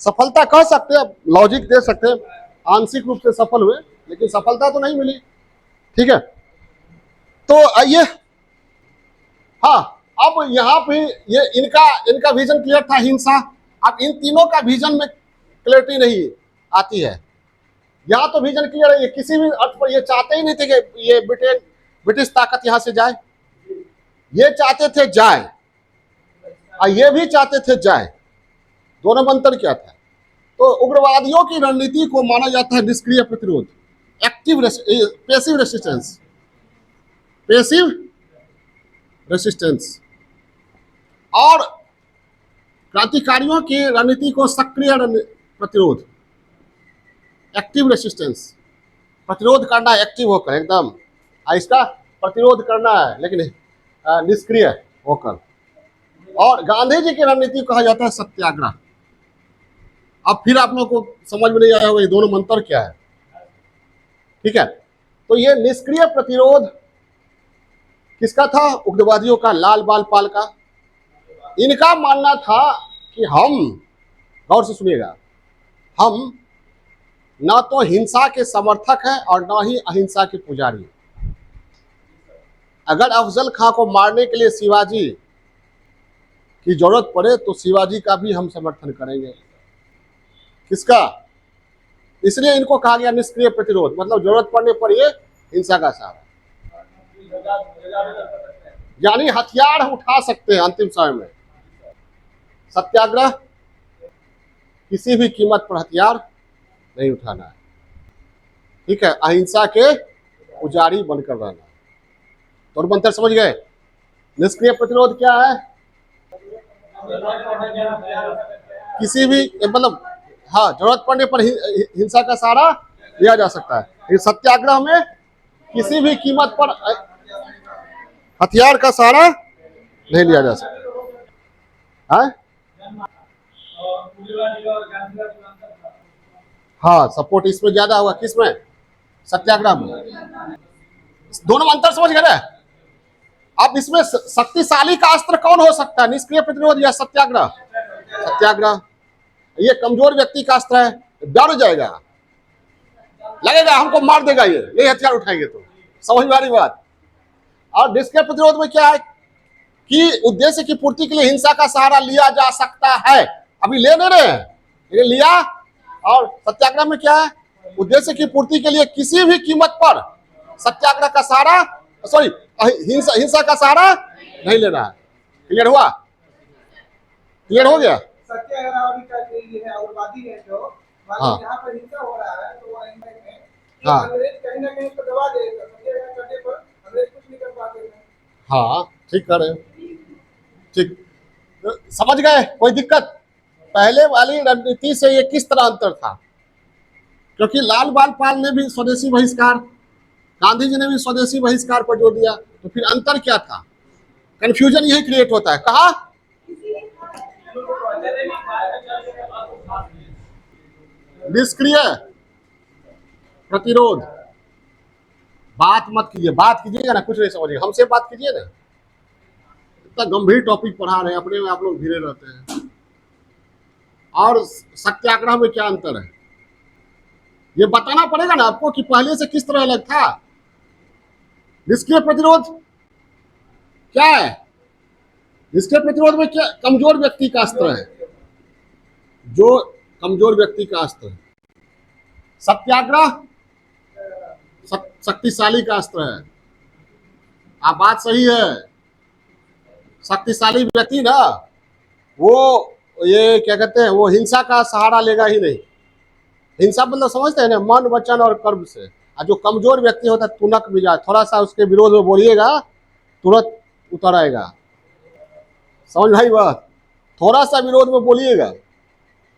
सफलता कह सकते हैं, लॉजिक दे सकते हैं, आंशिक रूप से सफल हुए, लेकिन सफलता तो नहीं मिली, ठीक है। तो आइए, हाँ, अब यहाँ पे ये इनका विजन क्लियर था, हिंसा। अब इन तीनों का विजन में क्लियरिटी नहीं आती है। यहाँ तो विजन क्लियर है, ये किसी भी अर्थ पर ये चाहते ही नहीं थे कि ये ब्रिटिश ताकत यहाँ से जाए, ये चाहते थे जाए, और ये भी चाहते थे जाए, दोनों में अंतर क्या था? तो उग्रवादियों की रणनीति को माना जाता है निष्क्रिय प्रतिरोध, पैसिव रेसिस्टेंस, और क्रांतिकारियों की रणनीति को सक्रिय प्रतिरोध, एक्टिव रेसिस्टेंस, प्रतिरोध करना है एक्टिव होकर एकदम, इसका प्रतिरोध करना है लेकिन निष्क्रिय होकर। और गांधी जी की रणनीति कहा जाता है सत्याग्रह। अब फिर आप लोगों को समझ में नहीं आया होगा ये दोनों मंत्र क्या है, ठीक है। तो ये निष्क्रिय प्रतिरोध किसका था? उग्रवादियों का, लाल बाल पाल का। इनका मानना था कि हम, गौर से सुनिएगा, हम न तो हिंसा के समर्थक हैं और न ही अहिंसा के पुजारी। अगर अफजल खां को मारने के लिए शिवाजी की जरूरत पड़े तो शिवाजी का भी हम समर्थन करेंगे। किसका? इसलिए इनको कहा गया निष्क्रिय प्रतिरोध, मतलब जरूरत पड़ने पर ये हिंसा का सहारा, यानी हथियार उठा सकते हैं अंतिम समय में। सत्याग्रह किसी भी कीमत पर हथियार नहीं उठाना है, ठीक है। अहिंसा के पुजारी बनकर रहना। तो मंत्र समझ गए। निष्क्रिय प्रतिरोध क्या है? किसी भी मतलब, हाँ, जरूरत पड़ने पर हिंसा का सहारा लिया जा सकता है। ये सत्याग्रह में किसी भी कीमत पर हथियार का सहारा नहीं लिया जा सकता है। हाँ, सपोर्ट इसमें ज्यादा होगा, किसमें? सत्याग्रह में। दोनों में अंतर समझ गए ना? अब इसमें शक्तिशाली का अस्त्र कौन हो सकता है, निष्क्रिय प्रतिरोध या सत्याग्रह? सत्याग्रह। ये कमजोर व्यक्ति का अस्त्र है, डर जाएगा, लगेगा हमको मार देगा ये हथियार उठाएंगे तो। समझ में आ रही बात? और निष्क्रिय प्रतिरोध में क्या है कि उद्देश्य की पूर्ति के लिए हिंसा का सहारा लिया जा सकता है। अभी ले नहीं रहे हैं, ये लिया। और सत्याग्रह में क्या है? उद्देश्य की पूर्ति के लिए किसी भी कीमत पर सत्याग्रह का सहारा, सॉरी, हिंसा का सहारा नहीं लेना है। क्लियर हुआ? क्लियर हो गया? सत्याग्रह है, उग्रवादी है जो, हाँ, यहाँ पर हिंसा हो रहा है तो हाँ, अंग्रेज कहीं ना कहीं तो दबा देगा, सत्याग्रह करने पर अंग्रेज कुछ नहीं कर पाते हैं। हाँ, ठीक कर रहे हो, ठीक। समझ गए? कोई दिक्कत? पहले वाली रणनीति से ये किस तरह अंतर था? क्योंकि लाल बाल पाल ने भी स्वदेशी बहिष्कार, गांधी जी ने भी स्वदेशी बहिष्कार पर जोर दिया, तो फिर अंतर क्या था? कंफ्यूजन यही क्रिएट होता है। कहा निष्क्रिय प्रतिरोध। बात मत कीजिए, बात कीजिएगा ना, कुछ नहीं समझिएगा, हमसे बात कीजिए ना। इतना गंभीर टॉपिक पढ़ा रहे हैं, अपने में आप लोग घिरे रहते हैं। और सत्याग्रह में क्या अंतर है ये बताना पड़ेगा ना आपको कि पहले से किस तरह अलग था। निष्क्रिय प्रतिरोध क्या है? निष्क्रिय प्रतिरोध में क्या? कमजोर व्यक्ति का अस्त्र है, जो कमजोर व्यक्ति का अस्त्र है। सत्याग्रह शक्तिशाली का अस्त्र है। आप बात सही है। शक्तिशाली व्यक्ति ना, वो ये क्या कहते हैं, वो हिंसा का सहारा लेगा ही नहीं। हिंसा मतलब समझते हैं ना, मन, वचन और कर्म से। और जो कमजोर व्यक्ति होता है, तुनक मिजाज, थोड़ा सा उसके विरोध में बोलिएगा तुरंत उतर आएगा। समझ भाई बात? थोड़ा सा विरोध में बोलिएगा,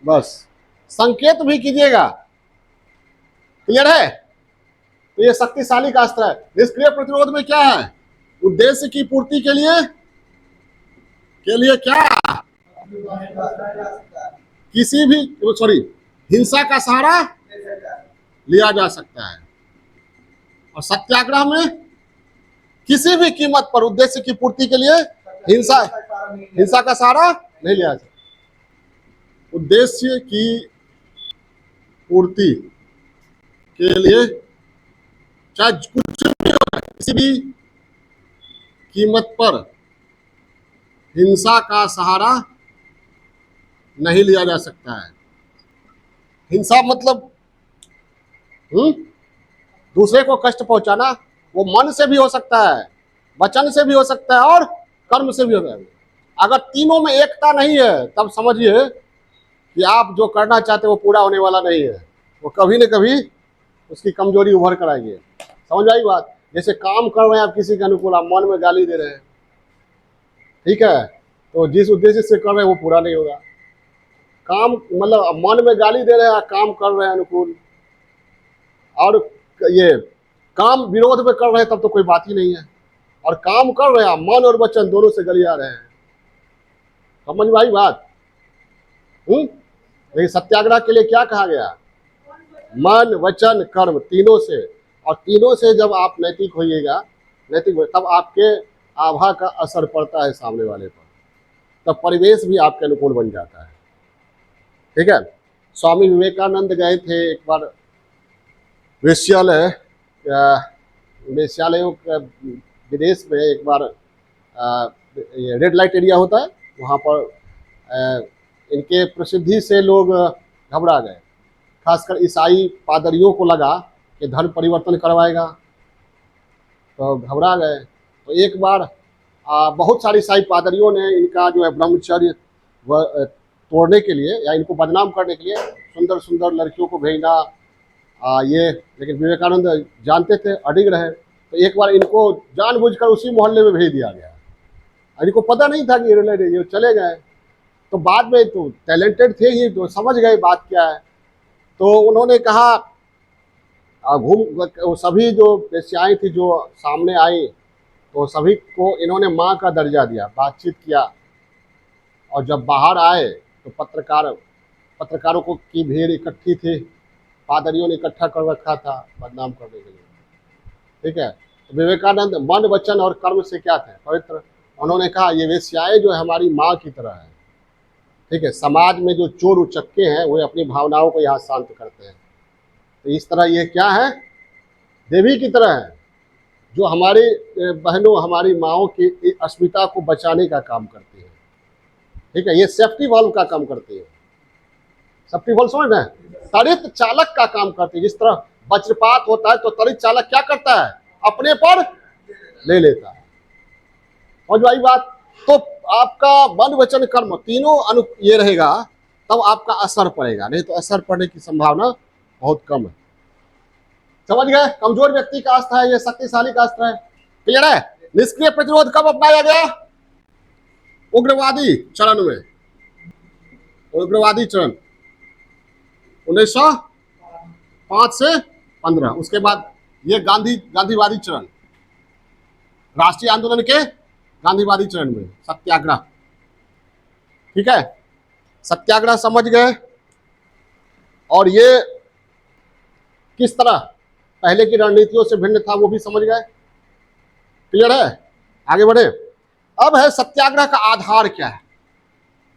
बस संकेत भी कीजिएगा। क्लियर है? तो ये शक्तिशाली का अस्त्र है। निष्क्रिय प्रतिरोध में क्या है? उद्देश्य की पूर्ति के लिए क्या? किसी भी, सॉरी, हिंसा का सहारा लिया जा सकता है। और सत्याग्रह में किसी भी कीमत पर उद्देश्य की पूर्ति के लिए हिंसा का सहारा नहीं लिया जा सकता। उद्देश्य की पूर्ति के लिए चाहे कुछ भी हो, किसी भी कीमत पर हिंसा का सहारा नहीं लिया जा सकता है। हिंसा मतलब दूसरे को कष्ट पहुंचाना। वो मन से भी हो सकता है, वचन से भी हो सकता है और कर्म से भी हो सकता है। अगर तीनों में एकता नहीं है, तब समझिए कि आप जो करना चाहते हैं वो पूरा होने वाला नहीं है। वो कभी न कभी उसकी कमजोरी उभर कर आएगी। समझ आई बात? जैसे काम कर रहे हैं आप किसी के अनुकूल, आप मन में गाली दे रहे हैं, ठीक है, तो जिस उद्देश्य से कर रहे हैं वो पूरा नहीं होगा। काम मतलब मन में गाली दे रहे हैं, काम कर रहे हैं अनुकूल, और ये काम विरोध में कर रहे हैं, तब तो कोई बात ही नहीं है। और काम कर रहे हैं, मन और वचन दोनों से गलिया रहे हैं। समझ में आई बात? लेकिन सत्याग्रह के लिए क्या कहा गया? मन, वचन, कर्म, तीनों से। और तीनों से जब आप नैतिक होइएगा, नैतिक तब आपके आभा का असर पड़ता है सामने वाले पर, तब परिवेश भी आपके अनुकूल बन जाता है। ठीक है। स्वामी विवेकानंद गए थे एक बार वेश्यालयों विदेश में। एक बार ये रेड लाइट एरिया होता है, वहाँ पर इनके प्रसिद्धि से लोग घबरा गए। खासकर ईसाई पादरियों को लगा कि धर्म परिवर्तन करवाएगा, तो घबरा गए। तो एक बार बहुत सारे ईसाई पादरियों ने इनका जो है ब्रह्मचर्य तोड़ने के लिए या इनको बदनाम करने के लिए सुंदर सुंदर लड़कियों को भेजना ये, लेकिन विवेकानंद जानते थे, अडिग रहे, तो एक बार इनको जानबूझकर उसी मोहल्ले में भेज दिया गया। इनको पता नहीं था कि ये चले गए, तो बाद में तो टैलेंटेड थे ही, तो समझ गए बात क्या है। तो उन्होंने कहा सभी जो वेश्याएं थी जो सामने आई, तो सभी को इन्होंने माँ का दर्जा दिया, बातचीत किया, और जब बाहर आए तो पत्रकारों को की भीड़ इकट्ठी थी, पादरियों ने इकट्ठा कर रखा था बदनाम करने के लिए। ठीक है, तो विवेकानंद मन वचन और कर्म से क्या थे? पवित्र। उन्होंने कहा ये वेश्याएं जो है हमारी माँ की तरह है। ठीक है, समाज में जो चोर उचक्के हैं वो अपनी भावनाओं को यहाँ शांत करते हैं, तो इस तरह ये क्या है? देवी की तरह है, जो हमारी बहनों, हमारी माओं की अस्मिता को बचाने का काम करती है। ठीक है, ये सेफ्टी वाल्व का काम करती है। सेफ्टी वाल्व समझ में, त्वरित चालक का काम करती है। जिस तरह वज्रपात होता है तो त्वरित चालक क्या करता है? अपने पर ले लेता है। समझ आई बात? तो आपका मन वचन कर्म तीनों ये रहेगा, तब आपका असर पड़ेगा, नहीं तो असर पड़ने की संभावना बहुत कम है। समझ गए? कमजोर व्यक्ति का अस्त्र है, ये शक्तिशाली का अस्त्र है। क्लियर है? निष्क्रिय प्रतिरोध कब अपनाया गया? उग्रवादी चरण में, उग्रवादी चरण 1905 से 15। उसके बाद ये गांधीवादी चरण, राष्ट्रीय आंदोलन के गांधीवादी चरण में सत्याग्रह। ठीक है, सत्याग्रह समझ गए। और ये किस तरह पहले की रणनीतियों से भिन्न था वो भी समझ गए। क्लियर है? आगे बढ़े। अब है सत्याग्रह का आधार क्या है,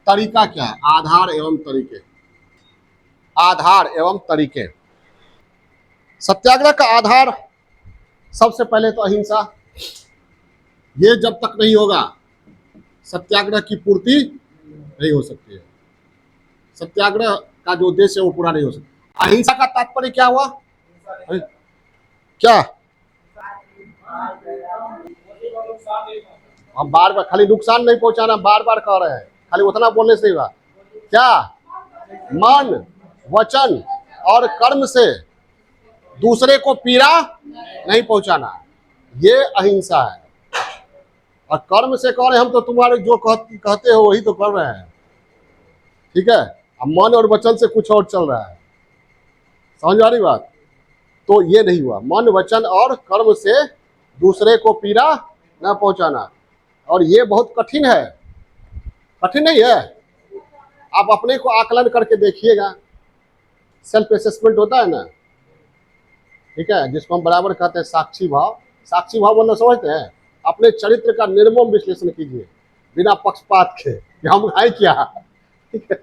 तरीका क्या है? आधार एवं तरीके। आधार एवं तरीके। सत्याग्रह का आधार सबसे पहले तो अहिंसा। ये जब तक नहीं होगा सत्याग्रह की पूर्ति नहीं हो सकती है। सत्याग्रह का जो उद्देश्य है वो पूरा नहीं हो सकता। अहिंसा का तात्पर्य क्या हुआ? क्या हम बार बार खाली नुकसान नहीं पहुंचाना, बार बार कह रहे हैं, खाली उतना बोलने से ही हुआ क्या? मन वचन और कर्म से दूसरे को पीड़ा नहीं पहुंचाना, ये अहिंसा है। और कर्म से कह रहे हम तो तुम्हारे जो कहते हो वही तो कर रहे हैं। ठीक है, अब मन और वचन से कुछ और चल रहा है। समझ आ रही बात? तो ये नहीं हुआ। मन वचन और कर्म से दूसरे को पीड़ा न पहुंचाना, और ये बहुत कठिन है। कठिन नहीं है, आप अपने को आकलन करके देखिएगा। सेल्फ असेसमेंट होता है ना, ठीक है, जिसको हम बराबर कहते हैं साक्षी भाव। साक्षी भाव मतलब समझते हैं? अपने चरित्र का निर्मम विश्लेषण कीजिए बिना पक्षपात के कि हम है क्या। ठीक है,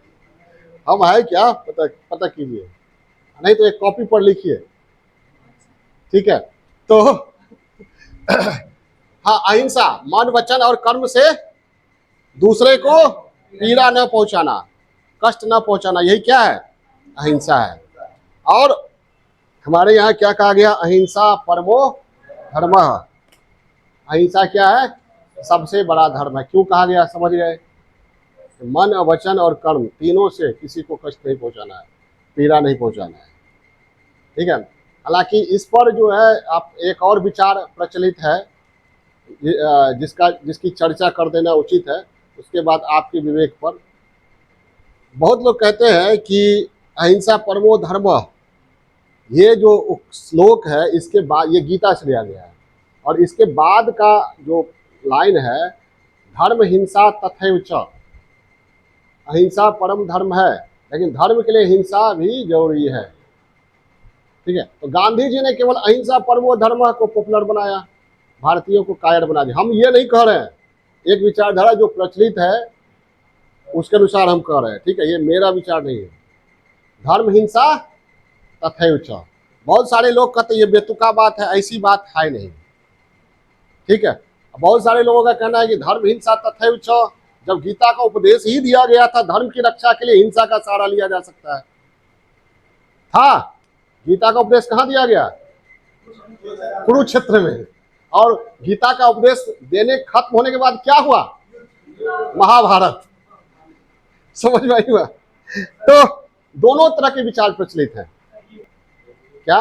हम है क्या पता कीजिए, नहीं तो एक कॉपी पर लिखिए। ठीक है, तो हाँ, अहिंसा मन वचन और कर्म से दूसरे को पीड़ा न पहुंचाना, कष्ट न पहुंचाना, यही क्या है? अहिंसा है। और हमारे यहाँ क्या कहा गया? अहिंसा परमो धर्मः। अहिंसा क्या है? सबसे बड़ा धर्म है। क्यों कहा गया? समझ गए? मन वचन और कर्म तीनों से किसी को कष्ट नहीं पहुंचाना है, पीड़ा नहीं पहुंचाना है। ठीक है, हालांकि इस पर जो है आप एक और विचार प्रचलित है जिसकी चर्चा कर देना उचित है, उसके बाद आपके विवेक पर। बहुत लोग कहते हैं कि अहिंसा परमो धर्म, ये जो श्लोक है इसके बाद, ये गीता से लिया गया है, और इसके बाद का जो लाइन है धर्म हिंसा तथैव च, अहिंसा परम धर्म है, लेकिन धर्म के लिए हिंसा भी जरूरी है। ठीक है, तो गांधी जी ने केवल अहिंसा परमो धर्म को पॉपुलर बनाया, भारतीयों को कायर बना दिया। हम ये नहीं कह रहे हैं, एक विचारधारा जो प्रचलित है उसके अनुसार हम कह रहे हैं। ठीक है, ये मेरा विचार नहीं है। धर्म हिंसा तथैव च, बहुत सारे लोग कहते हैं ये बेतुका बात है, ऐसी बात है नहीं। ठीक है, बहुत सारे लोगों का कहना है कि धर्म हिंसा तथैव च, जब गीता का उपदेश ही दिया गया था धर्म की रक्षा के लिए, हिंसा का सहारा लिया जा सकता है। था गीता का उपदेश कहाँ दिया गया? कुरुक्षेत्र में। और गीता का उपदेश देने खत्म होने के बाद क्या हुआ? महाभारत। समझ में आई बात? तो दोनों तरह के विचार प्रचलित हैं। क्या?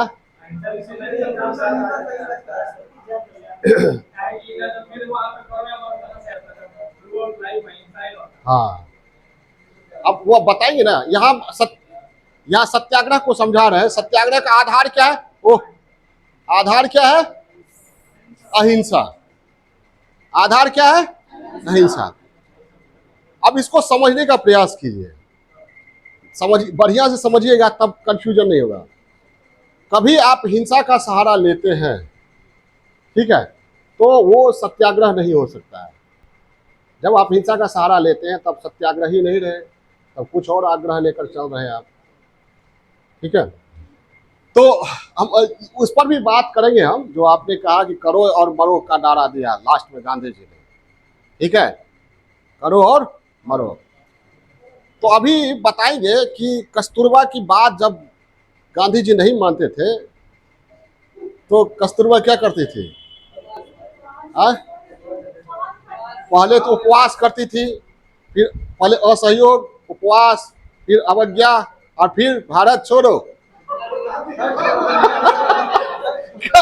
हाँ, अब वो बताएंगे ना। यहाँ सत्याग्रह को समझा रहे हैं। सत्याग्रह का आधार क्या है? ओह, आधार क्या है? अहिंसा। आधार क्या है? अहिंसा। अब इसको समझने का प्रयास कीजिए, बढ़िया से समझिएगा, तब कंफ्यूजन नहीं होगा। कभी आप हिंसा का सहारा लेते हैं, ठीक है, तो वो सत्याग्रह नहीं हो सकता है। जब आप हिंसा का सहारा लेते हैं तब सत्याग्रह ही नहीं रहे, तब कुछ और आग्रह लेकर चल रहे हैं आप, ठीक है। तो हम उस पर भी बात करेंगे हम, जो आपने कहा कि करो और मरो का नारा दिया लास्ट में गांधी जी ने, ठीक है, करो और मरो। तो अभी बताएंगे कि कस्तूरबा की बात जब गांधी जी नहीं मानते थे तो कस्तूरबा क्या करती थी? पहले तो उपवास करती थी, फिर पहले असहयोग, उपवास, फिर अवज्ञा, और फिर भारत छोड़ो।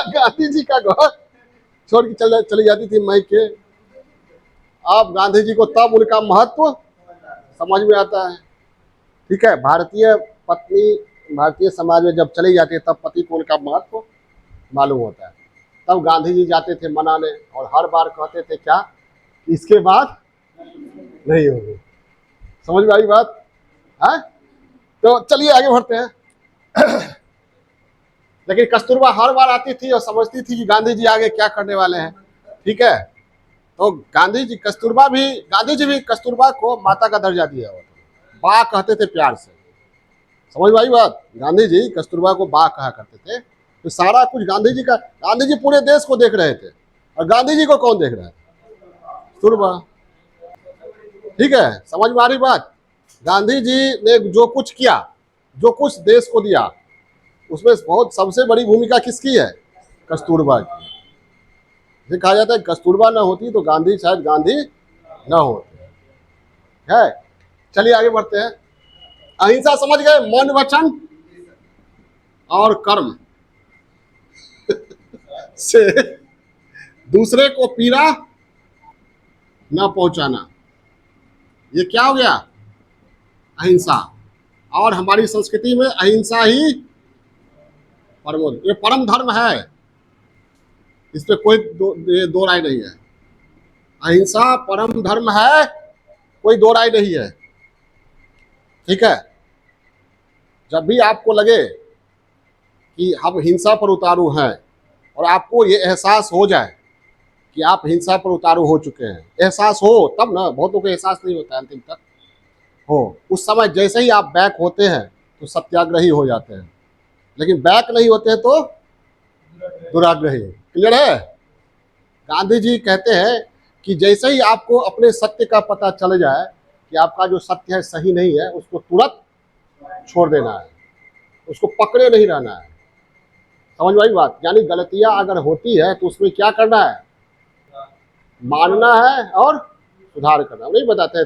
गांधी जी का घर छोड़ के चली जाती थी मायके। अब गांधी जी को तब उनका महत्व समझ में आता है, ठीक है। भारतीय पत्नी भारतीय समाज में जब चली जाती है तब पति को उनका महत्व मालूम होता है। तब गांधी जी जाते थे मनाने, और हर बार कहते थे क्या? इसके बाद नहीं होगी। समझ में आई बात है? तो चलिए आगे बढ़ते हैं। लेकिन कस्तूरबा हर बार आती थी और समझती थी कि गांधी जी आगे क्या करने वाले हैं, ठीक है। तो गांधी जी भी कस्तूरबा को माता का दर्जा दिया हुआ था, बा कहते थे प्यार से। समझ में आई बात? गांधी जी कस्तूरबा को बा कहा करते थे। तो सारा कुछ गांधी जी पूरे देश को देख रहे थे, और गांधी जी को कौन देख रहा है? कस्तूरबा, ठीक है। समझ में आ रही बात? गांधी जी ने जो कुछ किया, जो कुछ देश को दिया, उसमें बहुत सबसे बड़ी भूमिका किसकी है? कस्तूरबा की। ये कहा जाता है कस्तूरबा ना होती तो गांधी शायद गांधी ना होते, है। चलिए आगे बढ़ते हैं। अहिंसा समझ गए? मन, वचन और कर्म से दूसरे को पीड़ा न पहुंचाना, ये क्या हो गया? अहिंसा। और हमारी संस्कृति में अहिंसा ही ये परम धर्म है, इस पे कोई दो राय नहीं है। अहिंसा परम धर्म है, कोई दो राय नहीं है, ठीक है। जब भी आपको लगे कि हम हिंसा पर उतारू हैं, और आपको ये एहसास हो जाए कि आप हिंसा पर उतारू हो चुके हैं, एहसास हो तब ना, बहुतों को एहसास नहीं होता है अंतिम तक हो, उस समय जैसे ही आप बैक होते हैं तो सत्याग्रही हो जाते हैं, लेकिन बैक नहीं होते हैं तो दुराग्रही। क्लियर है? गांधी जी कहते हैं कि जैसे ही आपको अपने सत्य का पता चल जाए कि आपका जो सत्य है सही नहीं है, उसको तुरंत छोड़ देना है, उसको पकड़े नहीं रहना है। समझ में आई बात? यानी गलतियां अगर होती है तो उसमें क्या करना है? मानना है और सुधार करना। नहीं बताते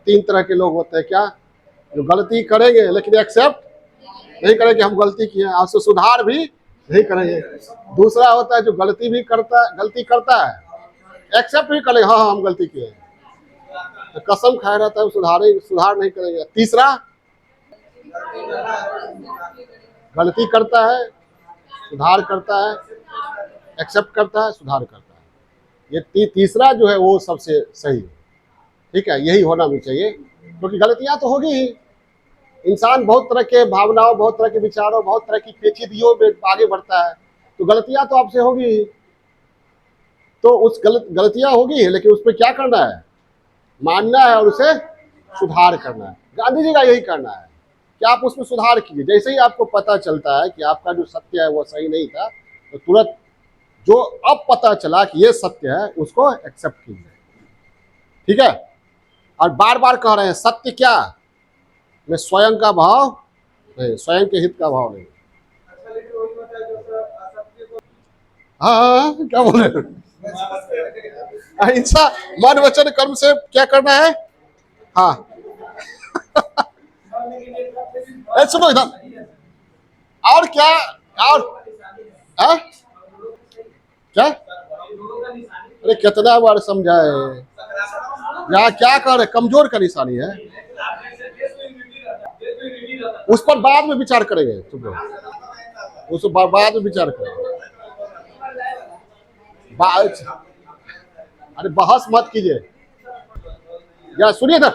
3 तरह के लोग होते हैं क्या? जो गलती करेंगे लेकिन एक्सेप्ट नहीं करेंगे हम गलती किए हैं, आपसे सुधार भी नहीं करेंगे। दूसरा होता है जो गलती करता है, एक्सेप्ट भी करेंगे, हाँ हम गलती किए हैं, तो कसम खाया रहता है, सुधार नहीं करेंगे। तीसरा, गलती करता है, सुधार करता है, एक्सेप्ट करता है, सुधार करता है। ये तीसरा जो है वो सबसे सही है, ठीक है। यही होना भी चाहिए, क्योंकि गलतियां तो होगी ही। इंसान बहुत तरह के भावनाओं, बहुत तरह के विचारों, बहुत तरह की पेचीदगियों में आगे बढ़ता है, तो गलतियां तो आपसे होगी ही। तो उस गलतियां होगी, लेकिन उस पर क्या करना है? मानना है और उसे सुधार करना है। गांधी जी का यही करना है कि आप उसमें सुधार कीजिए। जैसे ही आपको पता चलता है कि आपका जो सत्य है वो सही नहीं था, तो तुरंत जो अब पता चला कि ये सत्य है उसको एक्सेप्ट कीजिए, ठीक है। और बार बार कह रहे हैं सत्य क्या? में स्वयं का भाव नहीं, स्वयं के हित का भाव नहीं। हाँ, क्या बोले? अहिंसा मन, वचन, कर्म से क्या करना है? हाँ सुनो इधर। और क्या? और हाँ? क्या? अरे कितना बार समझाए, यहाँ क्या कर रहे, कमजोर का निशानी है, उस पर बाद में विचार करेंगे। चुप रहो, उस पर बाद में विचार करेंगे। अरे बहस मत कीजिए, या सुनिए ना,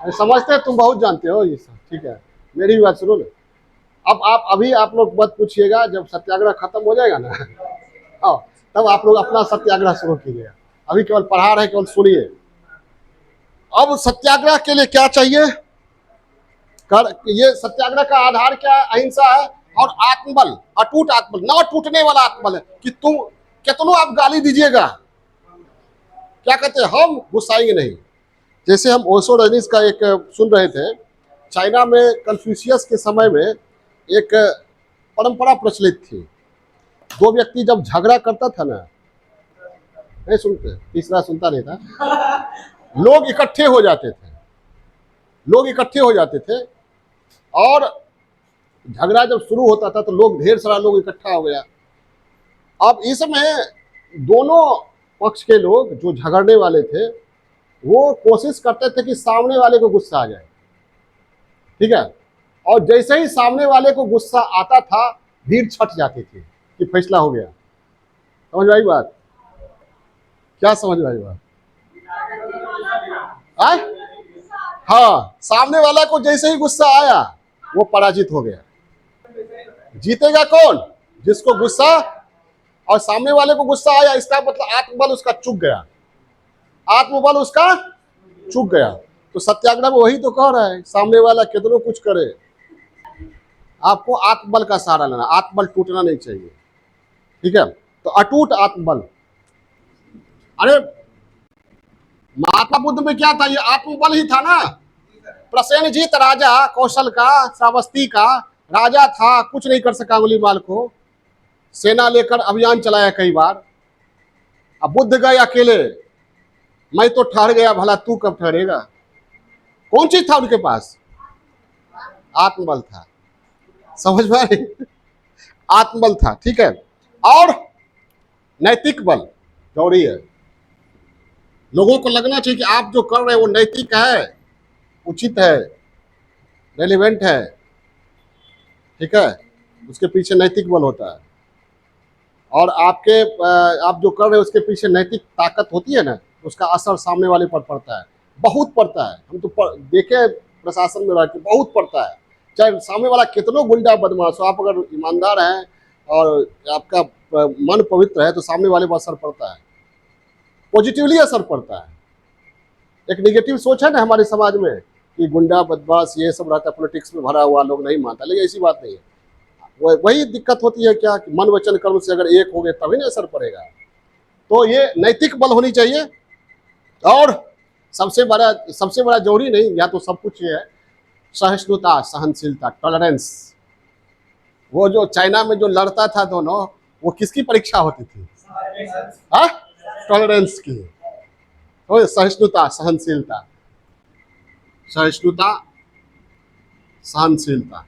समझते हैं तुम बहुत जानते हो ये सब, ठीक है, मेरी भी बात सुनो ना। अब आप लोग मत पूछिएगा, जब सत्याग्रह खत्म हो जाएगा ना, हाँ, तब आप लोग अपना सत्याग्रह शुरू कीजिएगा। अभी केवल पढ़ा रहे, केवल सुनिए। अब सत्याग्रह के लिए क्या चाहिए? ये सत्याग्रह का आधार क्या है? अहिंसा है और आत्मबल, अटूट आत्मबल, ना टूटने वाला आत्मबल है कि तुम कितनों आप गाली दीजिएगा, क्या कहते हैं, हम गुस्साएंगे नहीं। जैसे हम ओशो रजनीश का एक सुन रहे थे, चाइना में कन्फ्यूशियस के समय में एक परंपरा प्रचलित थी। दो व्यक्ति जब झगड़ा करता था ना, नहीं सुनते, तीसरा सुनता नहीं था, लोग इकट्ठे हो जाते थे, लोग इकट्ठे हो जाते थे, और झगड़ा जब शुरू होता था तो लोग, ढेर सारा लोग इकट्ठा हो गया। अब इसमें दोनों पक्ष के लोग जो झगड़ने वाले थे वो कोशिश करते थे कि सामने वाले को गुस्सा आ जाए, ठीक है, और जैसे ही सामने वाले को गुस्सा आता था, भीड़ छट जाती थी कि फैसला हो गया। समझ में आई बात? क्या समझ में आई बात? आए? हाँ, सामने वाला को जैसे ही गुस्सा आया वो पराजित हो गया। जीतेगा कौन? जिसको गुस्सा, और सामने वाले को गुस्सा आया, इसका मतलब आत्मबल उसका चूक गया, आत्मबल उसका चूक गया। तो सत्याग्रह में वही तो कह रहा है, सामने वाला कितना कुछ करे, आपको आत्मबल का सहारा लेना, आत्मबल टूटना नहीं चाहिए, ठीक है। तो अटूट आत्मबल, अरे महात्मा बुद्ध में क्या था? ये आत्मबल ही था ना। प्रसेनजीत राजा, कौशल का, श्रावस्ती का राजा था, कुछ नहीं कर सका अंगुलीमाल को, सेना लेकर अभियान चलाया कई बार। अब बुद्ध गए अकेले, मैं तो ठहर गया, भला तू कब ठहरेगा? कौन चीज था उनके पास? आत्मबल था। समझ में आई? आत्मबल था, ठीक है। और नैतिक बल जरूरी है। लोगों को लगना चाहिए कि आप जो कर रहे हैं वो नैतिक है, उचित है, रेलिवेंट है, ठीक है, उसके पीछे नैतिक बल होता है। और आप जो कर रहे हैं उसके पीछे नैतिक ताकत होती है ना, उसका असर सामने वाले पर पड़ता है, बहुत पड़ता है। हम तो देखे प्रशासन में रह के, बहुत पड़ता है। चाहे सामने वाला कितनों गुंडा बदमाश हो, आप अगर ईमानदार हैं और आपका मन पवित्र है तो सामने वाले पर असर पड़ता है, पॉजिटिवली असर पड़ता है। एक निगेटिव सोच है ना हमारे समाज में कि गुंडा बदमाश ये सब रहता है, पॉलिटिक्स में भरा हुआ, लोग नहीं मानता, लेकिन ऐसी बात नहीं है। वही दिक्कत होती है क्या कि मन वचन कर्म से अगर एक हो गए तभी ना असर पड़ेगा। तो ये नैतिक बल होनी चाहिए। और सबसे बड़ा जरूरी नहीं, या तो सब कुछ ये है, सहिष्णुता, सहनशीलता, टॉलरेंस। वो जो चाइना में जो लड़ता था दोनों, वो किसकी परीक्षा होती थी? हाँ, टॉलरेंस की। तो सहिष्णुता, सहनशीलता, सहिष्णुता, सहनशीलता।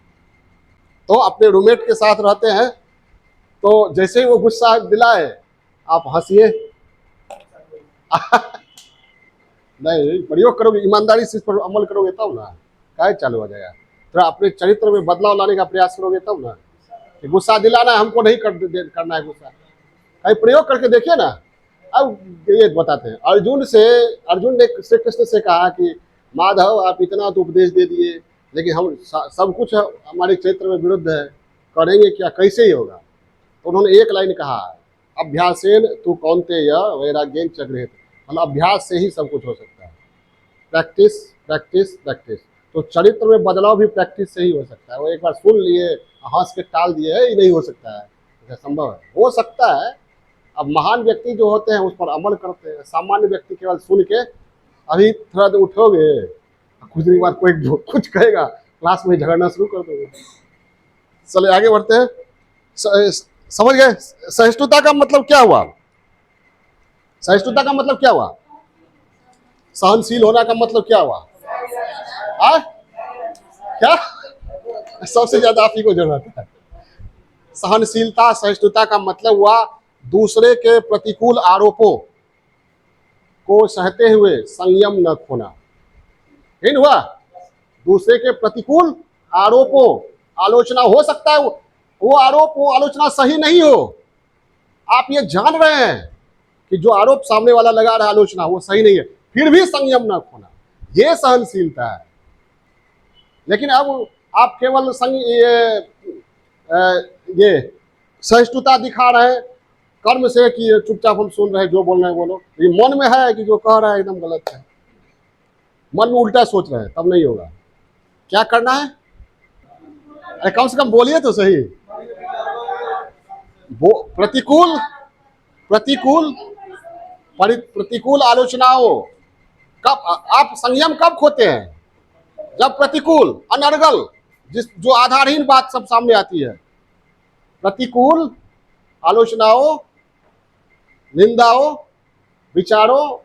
तो अपने रूममेट के साथ रहते हैं तो जैसे ही वो गुस्सा दिलाए आप हंसिए, नहीं, प्रयोग करोगे, ईमानदारी से इस पर अमल करोगे तब ना काय चालू हो जाएगा। थोड़ा अपने चरित्र में बदलाव लाने का प्रयास करोगे तब ना। कि गुस्सा दिलाना है, हमको नहीं करना है गुस्सा, कहीं प्रयोग करके देखिए ना। अब ये बताते हैं, अर्जुन ने श्री कृष्ण से कहा कि माधव आप इतना तो उपदेश दे दिए, लेकिन हम सब कुछ हमारे चरित्र में विरुद्ध है, करेंगे क्या, कैसे ही होगा? तो उन्होंने एक लाइन कहा, अभ्यासेन तू कौन्तेय वैराग्येन च गृह्यते, मतलब अभ्यास से ही सब कुछ हो सकता है। Practice practice practice. तो चरित्र में बदलाव भी प्रैक्टिस से ही हो सकता है। वो एक बार सुन लिए, हंस के टाल दिए, ये नहीं हो सकता है, संभव है, हो सकता है। अब महान व्यक्ति जो होते हैं उस पर अमल करते हैं, सामान्य व्यक्ति केवल सुन के, अभी थोड़ा देर उठोगे, कुछ दिन बाद कोई कुछ कहेगा, क्लास में झगड़ना शुरू कर दोगे। चले आगे बढ़ते हैं। समझ गए? सहिष्णुता का मतलब क्या हुआ? सहिष्णुता का मतलब क्या हुआ? सहनशील होना का मतलब क्या हुआ? क्या सबसे ज्यादा आप ही को जरूरत है। सहनशीलता सहिष्णुता का मतलब हुआ दूसरे के प्रतिकूल आरोपों को सहते हुए संयम न खोना। इन हुआ दूसरे के प्रतिकूल आरोपों, आलोचना हो सकता है वो आरोप वो आलोचना सही नहीं हो, आप ये जान रहे हैं कि जो आरोप सामने वाला लगा रहा है आलोचना वो सही नहीं है, फिर भी संयम न खोना, ये सहनशीलता है। लेकिन अब आप केवल ये सहिष्णुता दिखा रहे हैं कर्म से कि चुपचाप हम सुन रहे हैं, जो बोल रहे हैं बोलो, ये मन में है कि जो कह रहा है एकदम गलत है, मन में उल्टा सोच रहे हैं, तब नहीं होगा। क्या करना है? अरे कम से कम बोलिए तो सही। प्रतिकूल प्रतिकूल प्रतिकूल आलोचनाओं कब आप संयम कब खोते हैं? जब प्रतिकूल अनर्गल जो आधारहीन बात सब सामने आती है, प्रतिकूल आलोचनाओं, निंदाओं, विचारों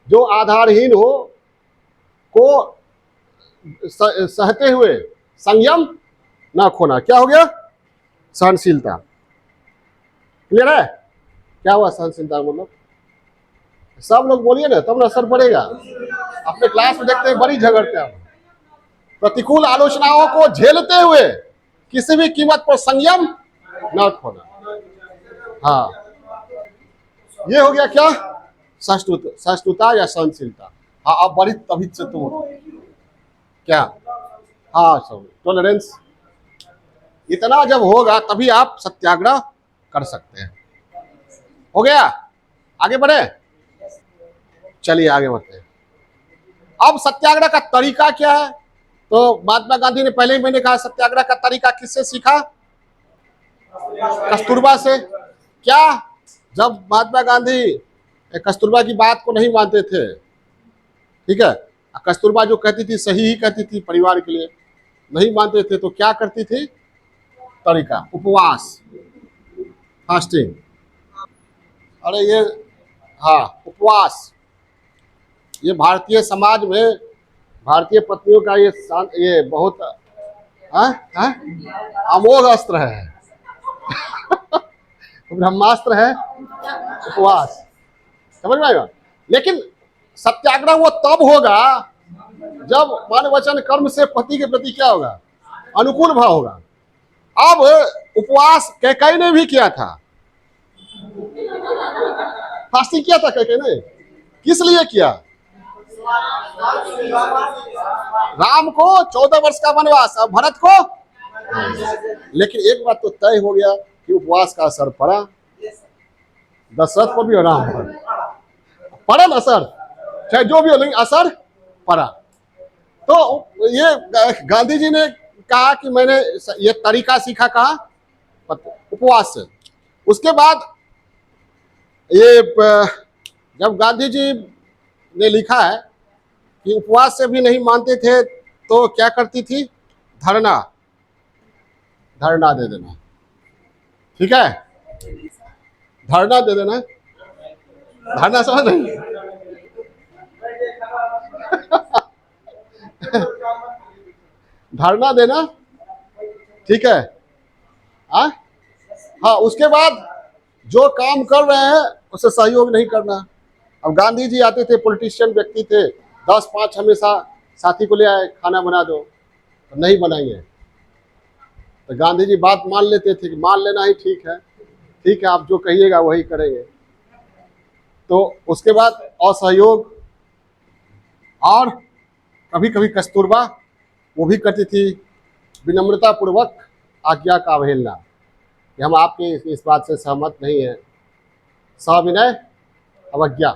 जो आधारहीन हो को सहते हुए संयम ना खोना। क्या हो गया? सहनशीलता। क्लियर है? क्या हुआ सहनशीलता मतलब? सब लोग बोलिए ना, तब ना असर पड़ेगा। अपने क्लास में देखते हैं बड़ी झगड़ते हैं। प्रतिकूल आलोचनाओं को झेलते हुए किसी भी कीमत पर संयम न खोना। हाँ, ये हो गया क्या? सहिष्णुता या सहनशीलता। हाँ, अब बड़ी तभी से तुम क्या, हाँ सब टॉलरेंस, इतना जब होगा तभी आप सत्याग्रह कर सकते हैं। हो गया? आगे बढ़े? चलिए आगे बढ़ते हैं। अब सत्याग्रह का तरीका क्या है? तो महात्मा गांधी ने पहले ही मैंने कहा सत्याग्रह का तरीका किससे सीखा? कस्तूरबा से। क्या जब महात्मा गांधी कस्तूरबा की बात को नहीं मानते थे, ठीक है, कस्तूरबा जो कहती थी सही ही कहती थी, परिवार के लिए नहीं मानते थे, तो क्या करती थी? तरीका उपवास, फास्टिंग। अरे ये हाँ उपवास, ये भारतीय समाज में भारतीय पत्नियों का ये बहुत अमोघ अस्त्र है ब्रह्मास्त्र है उपवास, समझ में आएगा। लेकिन सत्याग्रह वो तब होगा जब मन वचन कर्म से पति के प्रति क्या होगा? अनुकूल भाव होगा। अब उपवास कैकेयी ने भी किया था, फास्टिंग किया था कैकेयी ने। किस लिए किया? राम को 14 वर्ष का वनवास, अब भरत को। लेकिन एक बात तो तय हो गया कि उपवास का असर पड़ा, दशरथ पर भी और राम पर पड़ा ना असर, चाहे जो भी हो, लेकिन असर पड़ा। तो ये गांधी जी ने कहा कि मैंने ये तरीका सीखा, कहा उपवास से। उसके बाद ये जब गांधी जी ने लिखा है कि उपवास से भी नहीं मानते थे तो क्या करती थी? धरना, धरना दे देना, ठीक है, धरना दे देना, धरना समझ नहीं धरना देना, ठीक है। हाँ, उसके बाद जो काम कर रहे हैं उसे सहयोग नहीं करना। अब गांधी जी आते थे, पॉलिटिशियन व्यक्ति थे, 10-5 हमेशा साथी को ले आए, खाना बना दो, तो नहीं बनाइए, तो गांधी जी बात मान लेते थे कि मान लेना ही ठीक है, ठीक है आप जो कहिएगा वही करेंगे। तो उसके बाद असहयोग, और कभी कभी कस्तूरबा वो भी करती थी विनम्रता पूर्वक आज्ञा का अवहेलना, कि हम आपके इस बात से सहमत नहीं है, सविनय अवज्ञा।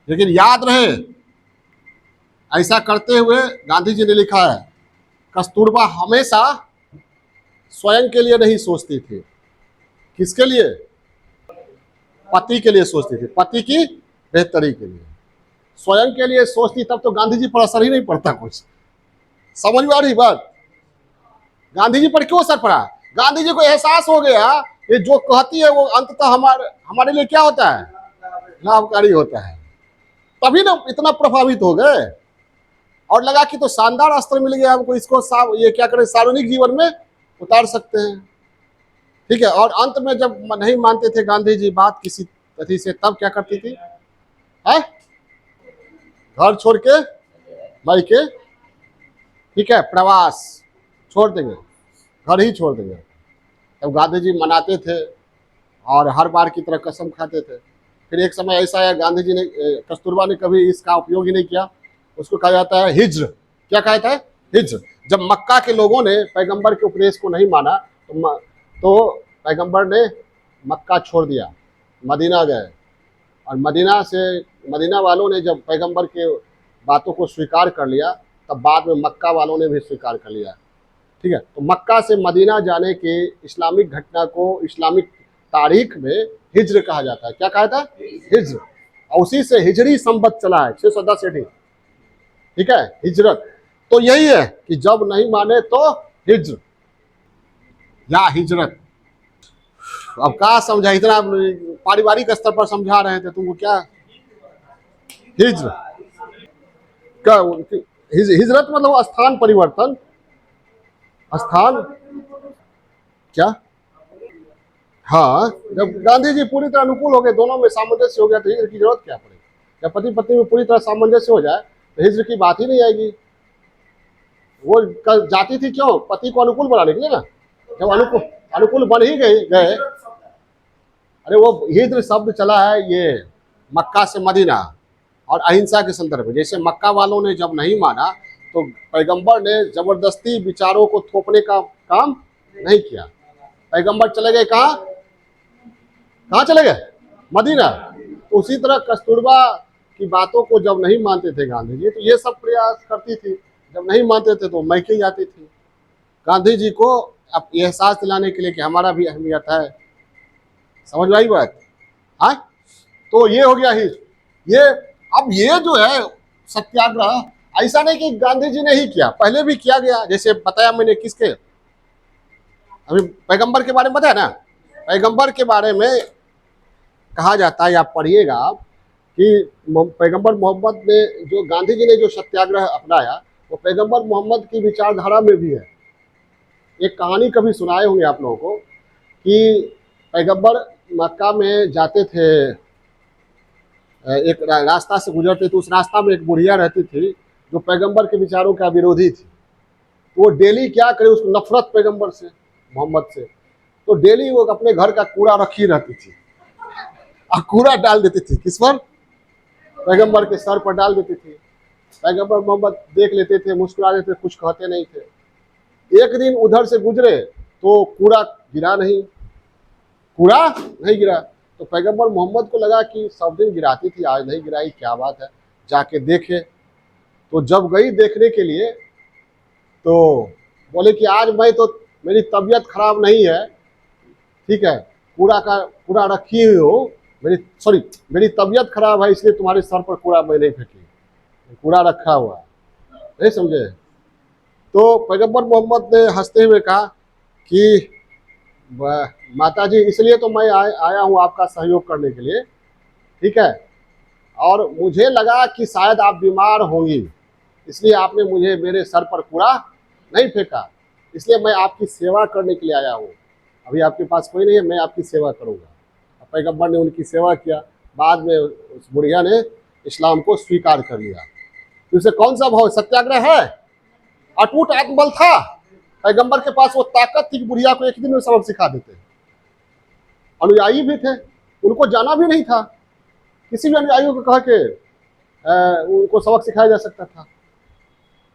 लेकिन याद रहे, ऐसा करते हुए गांधी जी ने लिखा है कस्तूरबा हमेशा स्वयं के लिए नहीं सोचती थी। किसके लिए? पति के लिए सोचती थी, पति की बेहतरी के लिए। स्वयं के लिए सोचती तब तो गांधी जी पर असर ही नहीं पड़ता कुछ। समझ में आ रही बात? गांधी जी पर क्यों असर पड़ा? गांधी जी को एहसास हो गया ये जो कहती है वो अंततः हमारे लिए क्या होता है? लाभकारी होता है, तभी ना इतना प्रभावित हो गए। और लगा कि तो शानदार अस्त्र मिल गया हमको, इसको ये क्या करें, सार्वजनिक जीवन में उतार सकते हैं। ठीक है, और अंत में जब नहीं मानते थे गांधी जी बात किसी कथी से, तब क्या करती थी, है घर छोड़ के मायके, ठीक है, प्रवास छोड़ देंगे, घर ही छोड़ देंगे। तब गांधी जी मनाते थे और हर बार की तरह कसम खाते थे। फिर एक समय ऐसा आया, गांधी जी ने कस्तूरबा ने कभी इसका उपयोग ही नहीं किया, उसको कहा जाता है हिज्र। क्या कहा जाता है, हिज्र। जब मक्का के लोगों ने पैगंबर के उपदेश को नहीं माना तो पैगंबर ने मक्का छोड़ दिया, मदीना गए, और मदीना वालों ने जब पैगंबर के बातों को स्वीकार कर लिया, तब बाद में मक्का वालों ने भी स्वीकार कर लिया। ठीक है, तो मक्का से मदीना जाने के इस्लामिक घटना को इस्लामिक तारीख में हिज्र कहा जाता है। क्या कहा था, हिज्र। और उसी से हिजरी संवत चला है 610 ईडी। ठीक है, हिजरत तो यही है कि जब नहीं माने तो हिज्र या हिजरत। अब क्या समझा, इतना पारिवारिक स्तर पर समझा रहे थे तुमको, क्या हिज्र क्या, हिजरत मतलब स्थान परिवर्तन, स्थान क्या। हाँ, जब गांधी जी पूरी तरह अनुकूल हो गए, दोनों में सामंजस्य हो गया, तो हिज्र की जरूरत क्या पड़ेगी। जब पति पत्नी में पूरी तरह सामंजस्य हो जाए तो हिज्र की बात ही नहीं आएगी। वो जाती थी क्यों, पति को अनुकूल बनाने के लिए ना। जब अनुकूल बन ही गए, अरे वो हिज्र शब्द चला है ये मक्का से मदीना और अहिंसा के संदर्भ में। जैसे मक्का वालों ने जब नहीं माना तो पैगंबर ने जबरदस्ती विचारों को थोपने का काम नहीं किया। पैगंबर चले गए कहाँ चले गए, मदीना। तो उसी तरह कस्तूरबा की बातों को जब नहीं मानते थे गांधी जी, तो ये सब प्रयास करती थी। जब नहीं मानते थे तो मैके जाती थी। गांधी जी को अब एहसास दिलाने के लिए कि हमारा भी अहमियत है। समझ में आई बात। हाँ, तो ये हो गया ये। अब ये जो है सत्याग्रह, ऐसा नहीं कि गांधी जी ने ही किया, पहले भी किया गया। जैसे बताया मैंने किसके, अभी पैगंबर के बारे में बताया ना। पैगंबर के बारे में कहा जाता है, आप पढ़िएगा कि पैगंबर मोहम्मद ने जो, गांधी जी ने जो सत्याग्रह अपनाया वो पैगंबर मोहम्मद की विचारधारा में भी है। एक कहानी कभी सुनाए होंगे आप लोगों को कि पैगंबर मक्का में जाते थे, एक रास्ता से गुजरते थे, उस रास्ता में एक बुढ़िया रहती थी जो पैगंबर के विचारों का विरोधी थी। तो वो डेली क्या करे, उसको नफरत पैगंबर से, मोहम्मद से, तो डेली वो अपने घर का कूड़ा रखी रहती थी और कूड़ा डाल देती थी। किस पर, पैगंबर के सर पर डाल देती थी। पैगंबर मोहम्मद देख लेते थे, मुस्कुरा लेते, कुछ कहते नहीं थे। एक दिन उधर से गुजरे तो कूड़ा गिरा। तो पैगंबर मोहम्मद को लगा कि सब दिन गिराती थी, आज नहीं गिराई, क्या बात है, जाके देखे। तो जब गई देखने के लिए तो बोले कि आज मेरी तबीयत खराब नहीं है, ठीक है, कूड़ा रखी हुई हो, मेरी तबीयत खराब है, इसलिए तुम्हारे सर पर कूड़ा मैं नहीं फेंकी, कूड़ा रखा हुआ है। नहीं समझे। तो पैगंबर मोहम्मद ने हंसते हुए कहा कि माता जी, इसलिए तो मैं आया हूँ आपका सहयोग करने के लिए, ठीक है, और मुझे लगा कि शायद आप बीमार होंगी, इसलिए आपने मुझे मेरे सर पर कूड़ा नहीं फेंका, इसलिए मैं आपकी सेवा करने के लिए आया हूँ। अभी आपके पास कोई नहीं है, मैं आपकी सेवा करूँगा। पैगंबर ने उनकी सेवा किया। बाद में उस बुढ़िया ने इस्लाम को स्वीकार कर लिया। तो इसे कौन सा भाव, सत्याग्रह है, अटूट आत्मबल था। पैगंबर के पास वो ताकत थी कि बुढ़िया को एक दिन में सबक सिखा देते। अनुयायी भी थे, उनको जाना भी नहीं था, किसी भी अनुयायियों को कह के उनको सबक सिखाया जा सकता था।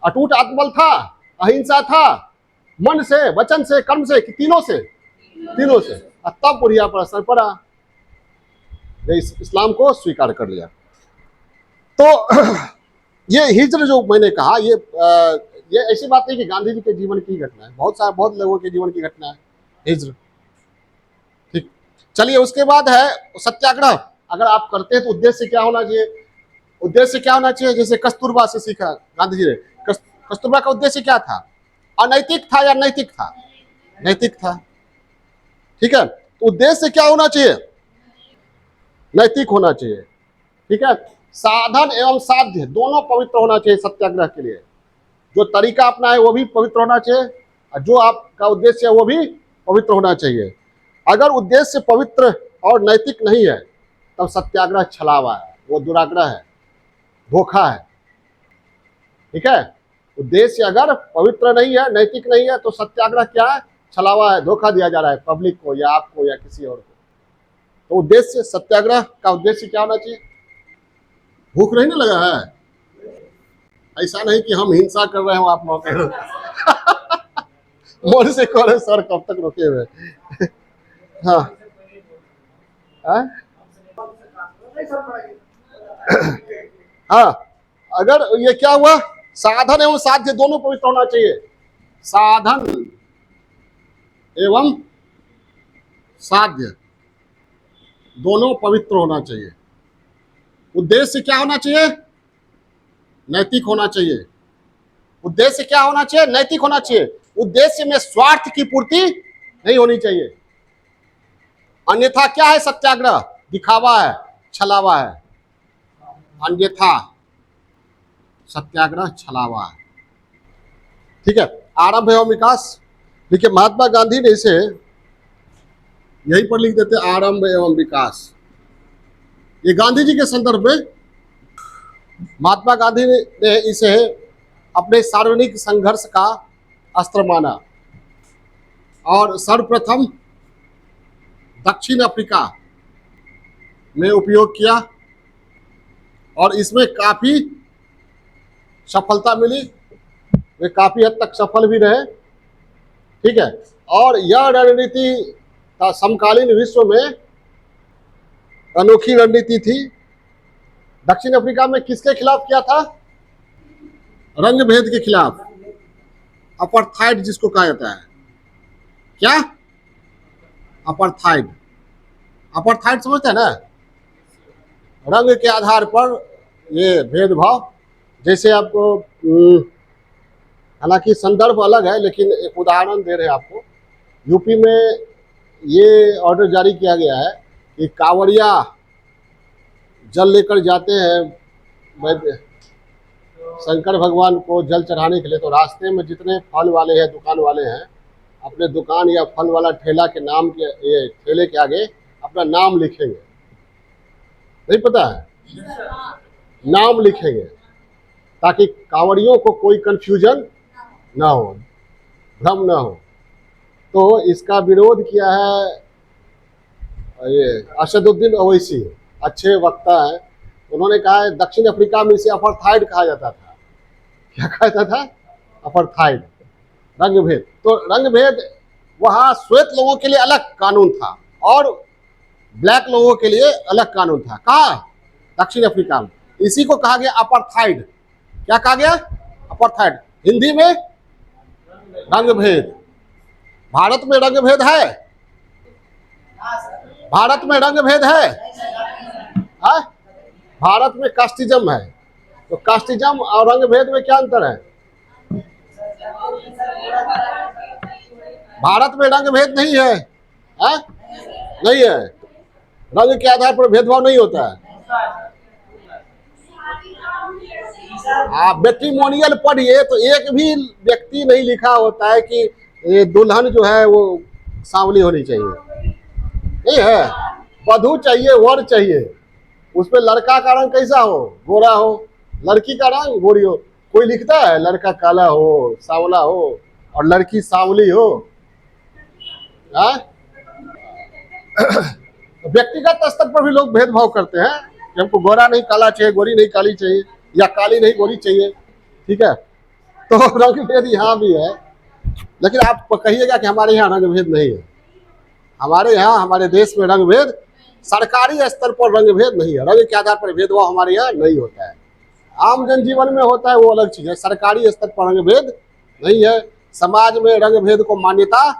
अटूट आत्मबल था, अहिंसा था, मन से, वचन से, कर्म से, तीनों से। तब बुढ़िया पर असर पड़ा, इस्लाम को स्वीकार कर लिया। तो ये हिज्र जो मैंने कहा, ये ऐसी बात नहीं कि गांधी जी के जीवन की घटना है, बहुत लोगों के जीवन की घटना है हिज्र। ठीक, चलिए उसके बाद है सत्याग्रह। अगर आप करते हैं तो उद्देश्य क्या होना चाहिए। जैसे कस्तूरबा से सीखा गांधी जी ने। कस्तूरबा का उद्देश्य क्या था, अनैतिक था या नैतिक था, नैतिक था। ठीक है, तो उद्देश्य क्या होना चाहिए, नैतिक होना चाहिए। ठीक है, साधन एवं साध्य दोनों पवित्र होना चाहिए सत्याग्रह के लिए। जो तरीका अपना है वो भी पवित्र होना चाहिए और जो आपका उद्देश्य है वो भी पवित्र होना चाहिए। अगर उद्देश्य पवित्र और नैतिक नहीं है तब सत्याग्रह छलावा है, वो दुराग्रह है, धोखा है। ठीक है, उद्देश्य अगर पवित्र नहीं है, नैतिक नहीं है, तो सत्याग्रह क्या है? छलावा है, धोखा दिया जा रहा है पब्लिक को या आपको या किसी और को। तो उद्देश्य, सत्याग्रह का उद्देश्य क्या होना चाहिए? भूख नहीं ना लगा है? ऐसा नहीं कि हम हिंसा कर रहे हो आप मौके मोर से कह रहे सर कब तक रुके हुए। हाँ हाँ नहीं सर पढ़ाइए। हाँ, अगर ये क्या हुआ, साधन एवं साध्य दोनों पवित्र होना चाहिए। साधन एवं साध्य दोनों पवित्र होना चाहिए। उद्देश्य क्या होना चाहिए? नैतिक होना चाहिए। उद्देश्य क्या होना चाहिए? नैतिक होना चाहिए। उद्देश्य में स्वार्थ की पूर्ति नहीं होनी चाहिए, अन्यथा क्या है? सत्याग्रह दिखावा है, छलावा है। अन्यथा सत्याग्रह छलावा है। ठीक है, आरंभ एवं विकास। देखिए महात्मा गांधी ने इसे यहीं पर लिख देते, आरंभ एवं विकास। ये गांधी जी के संदर्भ में महात्मा गांधी ने इसे अपने सार्वजनिक संघर्ष का अस्त्र माना और सर्वप्रथम दक्षिण अफ्रीका में उपयोग किया और इसमें काफी सफलता मिली, वे काफी हद तक सफल भी रहे। ठीक है, और यह रणनीति समकालीन विश्व में अनोखी रणनीति थी। दक्षिण अफ्रीका में किसके खिलाफ किया था? रंग भेद के खिलाफ, अपार्थाइड जिसको कहा जाता है। क्या? अपार्थाइड। अपार्थाइड समझते हैं ना? रंग के आधार पर ये भेदभाव। जैसे आपको हालांकि संदर्भ अलग है लेकिन एक उदाहरण दे रहे हैं आपको। यूपी में ये ऑर्डर जारी किया गया है कि कांवड़िया जल लेकर जाते हैं शंकर भगवान को जल चढ़ाने के लिए, तो रास्ते में जितने फल वाले हैं, दुकान वाले हैं, अपने दुकान या फल वाला ठेला के नाम के, ये ठेले के आगे अपना नाम लिखेंगे। नहीं पता है? नाम लिखेंगे ताकि कांवड़ियों को कोई कंफ्यूजन ना हो, भ्रम ना हो। तो इसका विरोध किया है ये असदुद्दीन ओवैसी, अच्छे वक्ता हैं। उन्होंने कहा है दक्षिण अफ्रीका में इसे अपार्थाइड कहा जाता था। क्या कहा जाता था? अपार्थाइड, रंग भेद। तो रंग भेद वहाँ श्वेत लोगों के लिए अलग कानून था और ब्लैक लोगों के लिए अलग कानून था। कहाँ? दक्षिण अफ्रीका में। इसी को कहा गया अपार्थाइड। क्या कहा गया? अपार्थाइड। हिंदी में रंग भेद। भारत में रंग भेद है? भारत में रंग भेद है? हाँ? भारत में कास्टिज्म है। तो कास्टिज्म और रंग भेद में क्या अंतर है? भारत में रंग भेद नहीं है। हाँ? नहीं है, रंग के आधार पर भेदभाव नहीं होता है। आप मैट्रिमोनियल पढ़िए तो एक भी व्यक्ति नहीं लिखा होता है कि ये दुल्हन जो है वो सांवली होनी चाहिए। नहीं है, वधू चाहिए, वर चाहिए। उसमें लड़का का रंग कैसा हो? गोरा हो, लड़की का रंग गोरी हो। कोई लिखता है लड़का काला हो, सांवला हो और लड़की सांवली हो? व्यक्तिगत स्तर पर भी लोग भेदभाव करते हैं कि हमको गोरा नहीं काला चाहिए, गोरी नहीं काली चाहिए, या काली नहीं गोरी चाहिए। ठीक है, तो रंग भेद यहाँ भी है। लेकिन आप कहिएगा कि हमारे यहाँ रंग भेद नहीं है। हमारे यहाँ, हमारे देश में रंग भेद, सरकारी स्तर पर रंग भेद नहीं है। रंग के आधार पर भेदभाव हमारे यहाँ नहीं होता है। आम जनजीवन में होता है वो अलग चीज है, सरकारी स्तर पर रंग भेद नहीं है। समाज में रंग भेद को मान्यता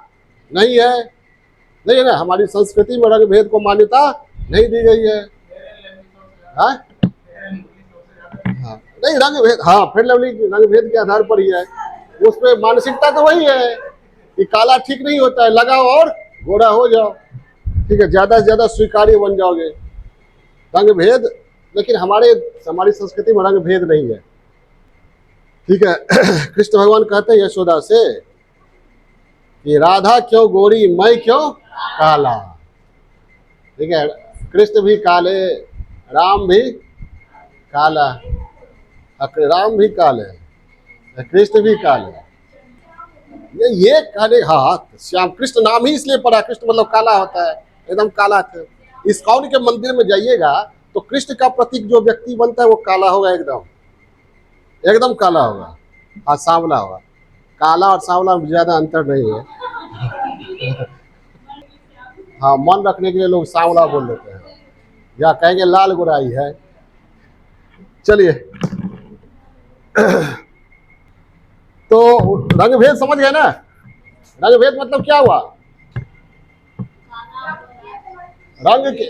नहीं है, नहीं है ना? हमारी संस्कृति में रंग भेद को मान्यता नहीं दी गई है। हाँ? हाँ, नहीं रंग भेद, हाँ फेयर लवली रंग भेद के आधार पर ही है। उसमें मानसिकता तो वही है कि काला ठीक नहीं होता है, लगाओ और गोरा हो जाओ। ठीक है, ज्यादा से ज्यादा स्वीकार्य बन जाओगे। रंग भेद लेकिन हमारी संस्कृति में रंग भेद नहीं है। ठीक है। कृष्ण भगवान कहते हैं यशोदा से कि राधा क्यों गोरी मैं क्यों काला। ठीक है, कृष्ण भी काले, राम भी काला, राम भी काले, कृष्ण भी काले। ये काले, हाँ, श्याम कृष्ण नाम ही इसलिए पड़ा, कृष्ण मतलब काला होता है, एकदम काला थे। इस्कॉन के मंदिर में जाइएगा तो कृष्ण का प्रतीक जो व्यक्ति बनता है वो काला होगा, एकदम एकदम काला होगा, हाँ सांवला होगा। काला और सांवला में ज्यादा अंतर नहीं है। हाँ, मन रखने के लिए लोग सांवला बोल देते हैं, या कहेंगे लाल गुराई है। चलिए, तो रंग भेद समझ गए ना। रंग भेद मतलब क्या हुआ? रंग के,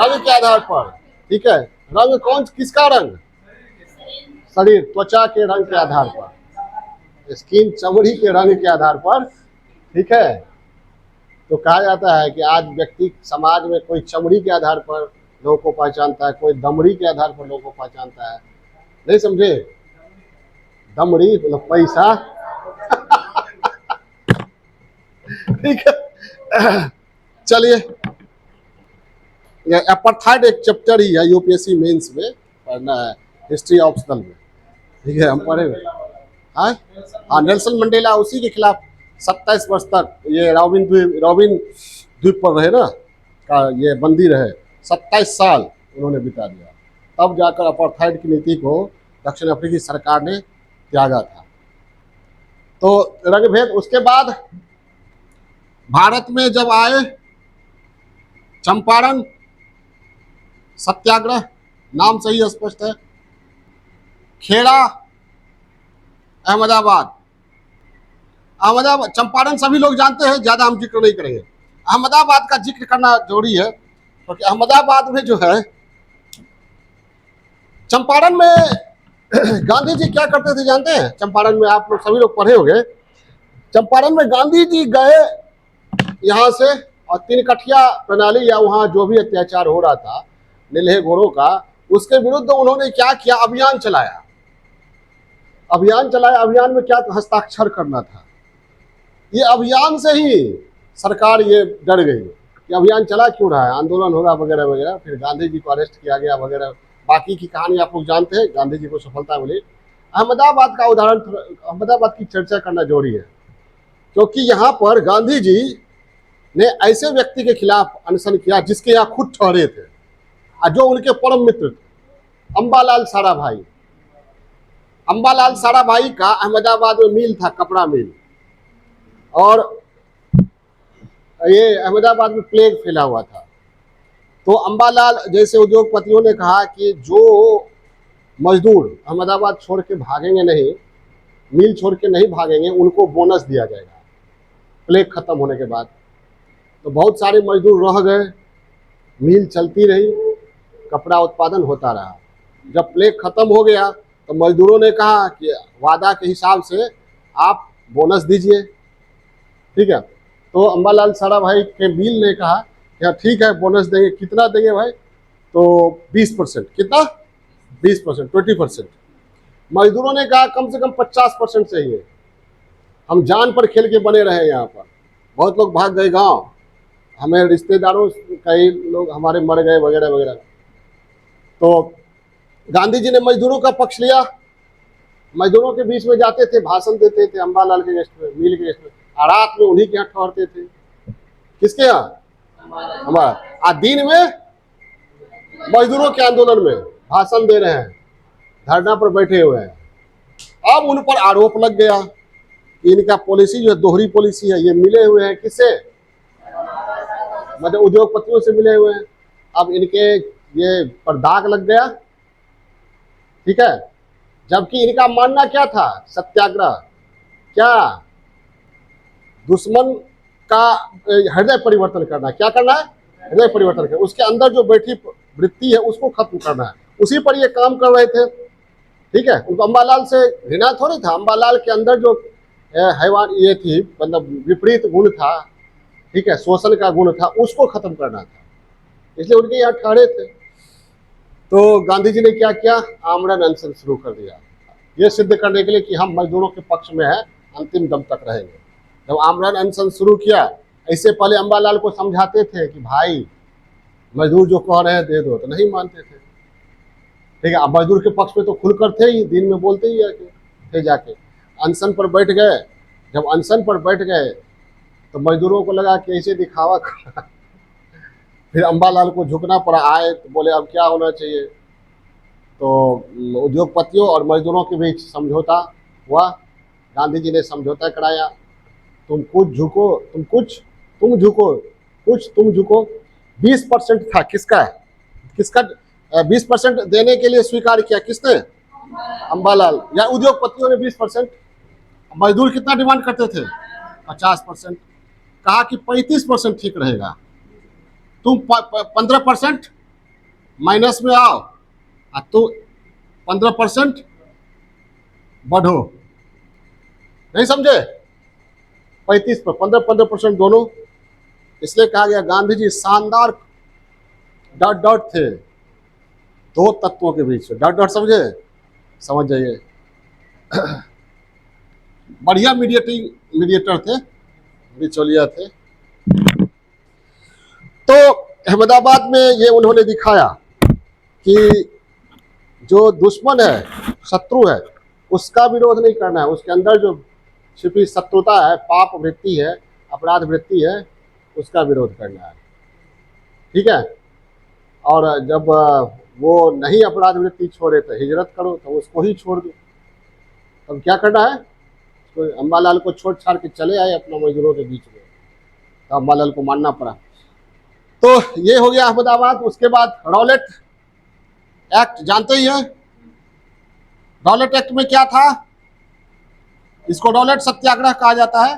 रंग के आधार पर। ठीक है, रंग कौन, किसका रंग? शरीर, त्वचा के रंग के आधार पर, स्किन, चमड़ी के रंग के आधार पर। ठीक है, तो कहा जाता है कि आज व्यक्ति समाज में कोई चमड़ी के आधार पर लोगों को पहचानता है, कोई दमड़ी के आधार पर लोगों को पहचानता है। नहीं समझे? दमड़ी मतलब पैसा। ठीक है, चलिए, अपार्थाइड एक चैप्टर ही है, यूपीएससी मेंस में पढ़ना है, हिस्ट्री ऑप्शनल में। ठीक है, हम पढ़े हुए। हाँ, नेल्सन मंडेला उसी के खिलाफ 27 वर्ष तक ये रॉबिन द्वीप पर रहे ना, का ये बंदी रहे, 27 साल उन्होंने बिता दिया, तब जाकर अपार्थाइड की नीति को दक्षिण अफ्रीकी सरकार ने त्यागा था। तो रंग भेद। उसके बाद भारत में जब आए चंपारण सत्याग्रह, नाम से ही स्पष्ट है, खेड़ा, अहमदाबाद। चंपारण सभी लोग जानते हैं, ज्यादा हम जिक्र नहीं करेंगे। अहमदाबाद का जिक्र करना जरूरी है, क्योंकि अहमदाबाद में जो है, चंपारण में गांधी जी क्या करते थे जानते हैं? चंपारण में आप लोग सभी लोग पढ़े होंगे। चंपारण में गांधी जी गए यहाँ से, और 3 कठिया प्रणाली या वहाँ जो भी अत्याचार हो रहा था नीलहे घोरों का, उसके विरुद्ध उन्होंने क्या किया? अभियान चलाया। अभियान में क्या हस्ताक्षर करना था। ये अभियान से ही सरकार ये डर गई कि अभियान चला क्यों रहा है, आंदोलन होगा वगैरह वगैरह। फिर गांधी जी को अरेस्ट किया गया वगैरह, बाकी की कहानी आप लोग जानते हैं। गांधी जी को सफलता मिली। अहमदाबाद का उदाहरण, अहमदाबाद की चर्चा करना जरूरी है, क्योंकि यहाँ पर गांधी जी ने ऐसे व्यक्ति के खिलाफ अनशन किया जिसके यहाँ खुद ठहरे थे, जो उनके परम मित्र थे, अंबालाल साराभाई। अंबालाल साराभाई का अहमदाबाद में मिल था, कपड़ा मिल, और ये अहमदाबाद में प्लेग फैला हुआ था। तो अंबालाल जैसे उद्योगपतियों ने कहा कि जो मजदूर अहमदाबाद छोड़ के भागेंगे नहीं, मिल छोड़ के नहीं भागेंगे, उनको बोनस दिया जाएगा प्लेग खत्म होने के बाद। तो बहुत सारे मजदूर रह गए, मिल चलती रही, कपड़ा उत्पादन होता रहा। जब प्लेग खत्म हो गया तो मजदूरों ने कहा कि वादा के हिसाब से आप बोनस दीजिए। ठीक है, तो अंबालाल साराभाई के मिल ने कहा कि ठीक है, बोनस देंगे। कितना देंगे भाई? तो 20%। कितना? 20%, 20%। मजदूरों ने कहा कम से कम 50% चाहिए, हम जान पर खेल के बने रहे यहाँ पर। बहुत लोग भाग गए गांव, हमें रिश्तेदारों कई लोग हमारे मर गए वगैरह वगैरह। तो गांधी जी ने मजदूरों का पक्ष लिया, मजदूरों के बीच में जाते थे, भाषण देते थे, अंबालाल के गेस्ट में, मिल के गेस्ट में, रात में उन्हीं के यहाँ ठहरते थे। किसके यहाँ? हमारा। दिन में मजदूरों के आंदोलन में भाषण दे रहे हैं, धरना पर बैठे हुए हैं। अब उन पर आरोप लग गया कि इनका पॉलिसी जो है दोहरी पॉलिसी है, ये मिले हुए हैं किससे? मतलब उद्योगपतियों से मिले हुए हैं। अब इनके ये पर दाग लग गया। ठीक है, जबकि इनका मानना क्या था? सत्याग्रह। क्या? दुश्मन का हृदय परिवर्तन करना। क्या करना है? हृदय परिवर्तन करना। उसके अंदर जो बैठी वृत्ति है उसको खत्म करना है। उसी पर ये काम कर रहे थे। ठीक है, उनको अंबालाल से घृणा थोड़ी था। अंबालाल के अंदर जो हैवान ये थी, मतलब विपरीत गुण था, ठीक है, शोषण का गुण था, उसको खत्म करना था, इसलिए उनके यहाँ ठहरे थे। तो गांधी जी ने क्या किया, आमरण अनशन शुरू कर दिया, ये सिद्ध करने के लिए कि हम मजदूरों के पक्ष में हैं, अंतिम दम तक रहेंगे। जब आमरण अनशन शुरू किया, इससे पहले अम्बालाल को समझाते थे कि भाई मजदूर जो कह रहे हैं दे दो, तो नहीं मानते थे। ठीक है, अब मजदूर के पक्ष में तो खुलकर थे ही, दिन में बोलते ही थे जाके। अनशन पर बैठ गए, जब अनशन पर बैठ गए तो मजदूरों को लगा कि ऐसे दिखावा फिर अम्बालाल को झुकना पड़ा, आए तो बोले अब क्या होना चाहिए। तो उद्योगपतियों और मजदूरोों के बीच समझौता हुआ, गांधी जी ने समझौता कराया, तुम कुछ झुको, तुम झुको, कुछ तुम झुको। 20% था, किसका 20% देने के लिए स्वीकार किया, किसने, अम्बालाल या उद्योगपतियों ने 20%। मजदूर कितना डिमांड करते थे, 50%। कहा कि 35% ठीक रहेगा, तुम 15% माइनस में आओ, तो 15% बढ़ो। नहीं समझे, 35 पर 15% दोनों। इसलिए कहा गया गांधी जी शानदार डॉट डॉट थे दो तत्वों के बीच में। डॉट डॉट समझे, समझ जाइए। बढ़िया मीडिएटर थे, बिचौलिया थे। तो अहमदाबाद में ये उन्होंने दिखाया कि जो दुश्मन है, शत्रु है, उसका विरोध नहीं करना है, उसके अंदर जो छिपी शत्रुता है, पाप वृत्ति है, अपराध वृत्ति है, उसका विरोध करना है। ठीक है, और जब वो नहीं अपराध वृत्ति छोड़े तो हिजरत करो, तो उसको ही छोड़ दो। अब क्या करना है, तो अम्बालाल को छोड़ छाड़ के चले आए अपना मजदूरों के बीच में, तो अम्बालाल को मानना पड़ा। तो ये हो गया अहमदाबाद। उसके बाद रॉलेट एक्ट जानते ही हैं। रॉलेट एक्ट में क्या था, इसको रॉलेट सत्याग्रह कहा जाता है।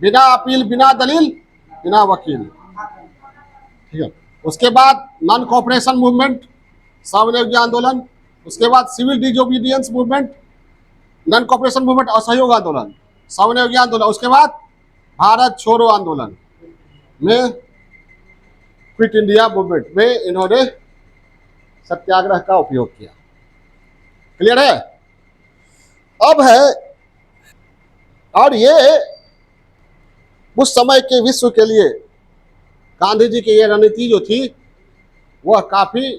बिना अपील, बिना दलील, बिना वकील। ठीक है, उसके बाद नॉन कोऑपरेशन मूवमेंट, सवर्ण आंदोलन। उसके बाद civil disobedience movement, non cooperation movement, असहयोग आंदोलन, सवर्ण आंदोलन। उसके बाद भारत छोड़ो आंदोलन में, क्विट इंडिया मूवमेंट में इन्होंने सत्याग्रह का उपयोग किया। क्लियर है। अब है, और ये उस समय के विश्व के लिए गांधी जी की ये रणनीति जो थी वह काफी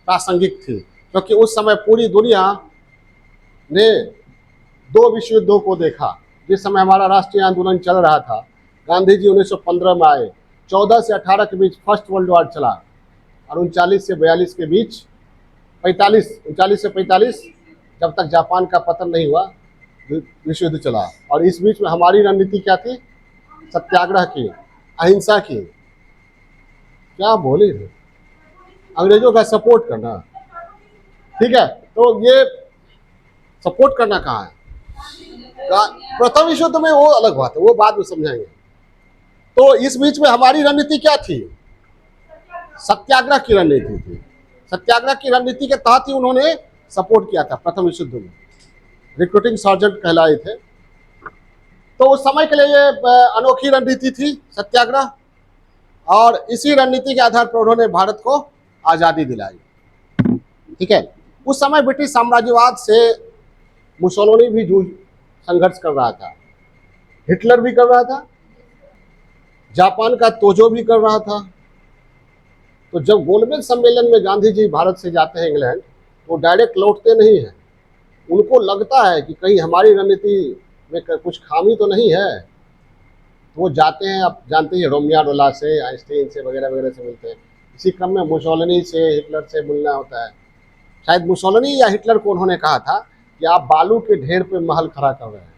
प्रासंगिक थी, क्योंकि उस समय पूरी दुनिया ने 2 विश्व युद्धों को देखा। जिस समय हमारा राष्ट्रीय आंदोलन चल रहा था, गांधी जी 1915 में आए, 14 से 18 के बीच फर्स्ट वर्ल्ड वॉर चला, और 39 से 42 के बीच 39 से 45 जब तक जापान का पतन नहीं हुआ विश्व युद्ध चला। और इस बीच में हमारी रणनीति क्या थी, सत्याग्रह की, अहिंसा की। क्या बोले थे, अंग्रेजों का सपोर्ट करना। ठीक है, तो ये सपोर्ट करना कहाँ है, प्रथम विश्व युद्ध में वो अलग बात है, वो बाद में समझाएंगे। तो इस बीच में हमारी रणनीति क्या थी, सत्याग्रह की रणनीति थी। सत्याग्रह की रणनीति के तहत ही उन्होंने सपोर्ट किया था प्रथम विश्व युद्ध में, रिक्रूटिंग सर्जेंट कहलाए थे। तो उस समय के लिए ये अनोखी रणनीति थी सत्याग्रह, और इसी रणनीति के आधार पर उन्होंने भारत को आज़ादी दिलाई। ठीक है, उस समय ब्रिटिश साम्राज्यवाद से मुसोलिनी भी संघर्ष कर रहा था, हिटलर भी कर रहा था, जापान का तोजो भी कर रहा था। तो जब गोलमेज सम्मेलन में गांधी जी भारत से जाते हैं इंग्लैंड, तो डायरेक्ट लौटते नहीं हैं। उनको लगता है कि कहीं हमारी रणनीति में कुछ खामी तो नहीं है, तो वो जाते हैं। आप जानते हैं रोमिया रोला से, आइंस्टीन से, वगैरह वगैरह से मिलते हैं। इसी क्रम में मुसोलिनी से, हिटलर से मिलना होता है। शायद मुसोलिनी या हिटलर को उन्होंने कहा था कि आप बालू के ढेर पे महल खड़ा कर रहे हैं।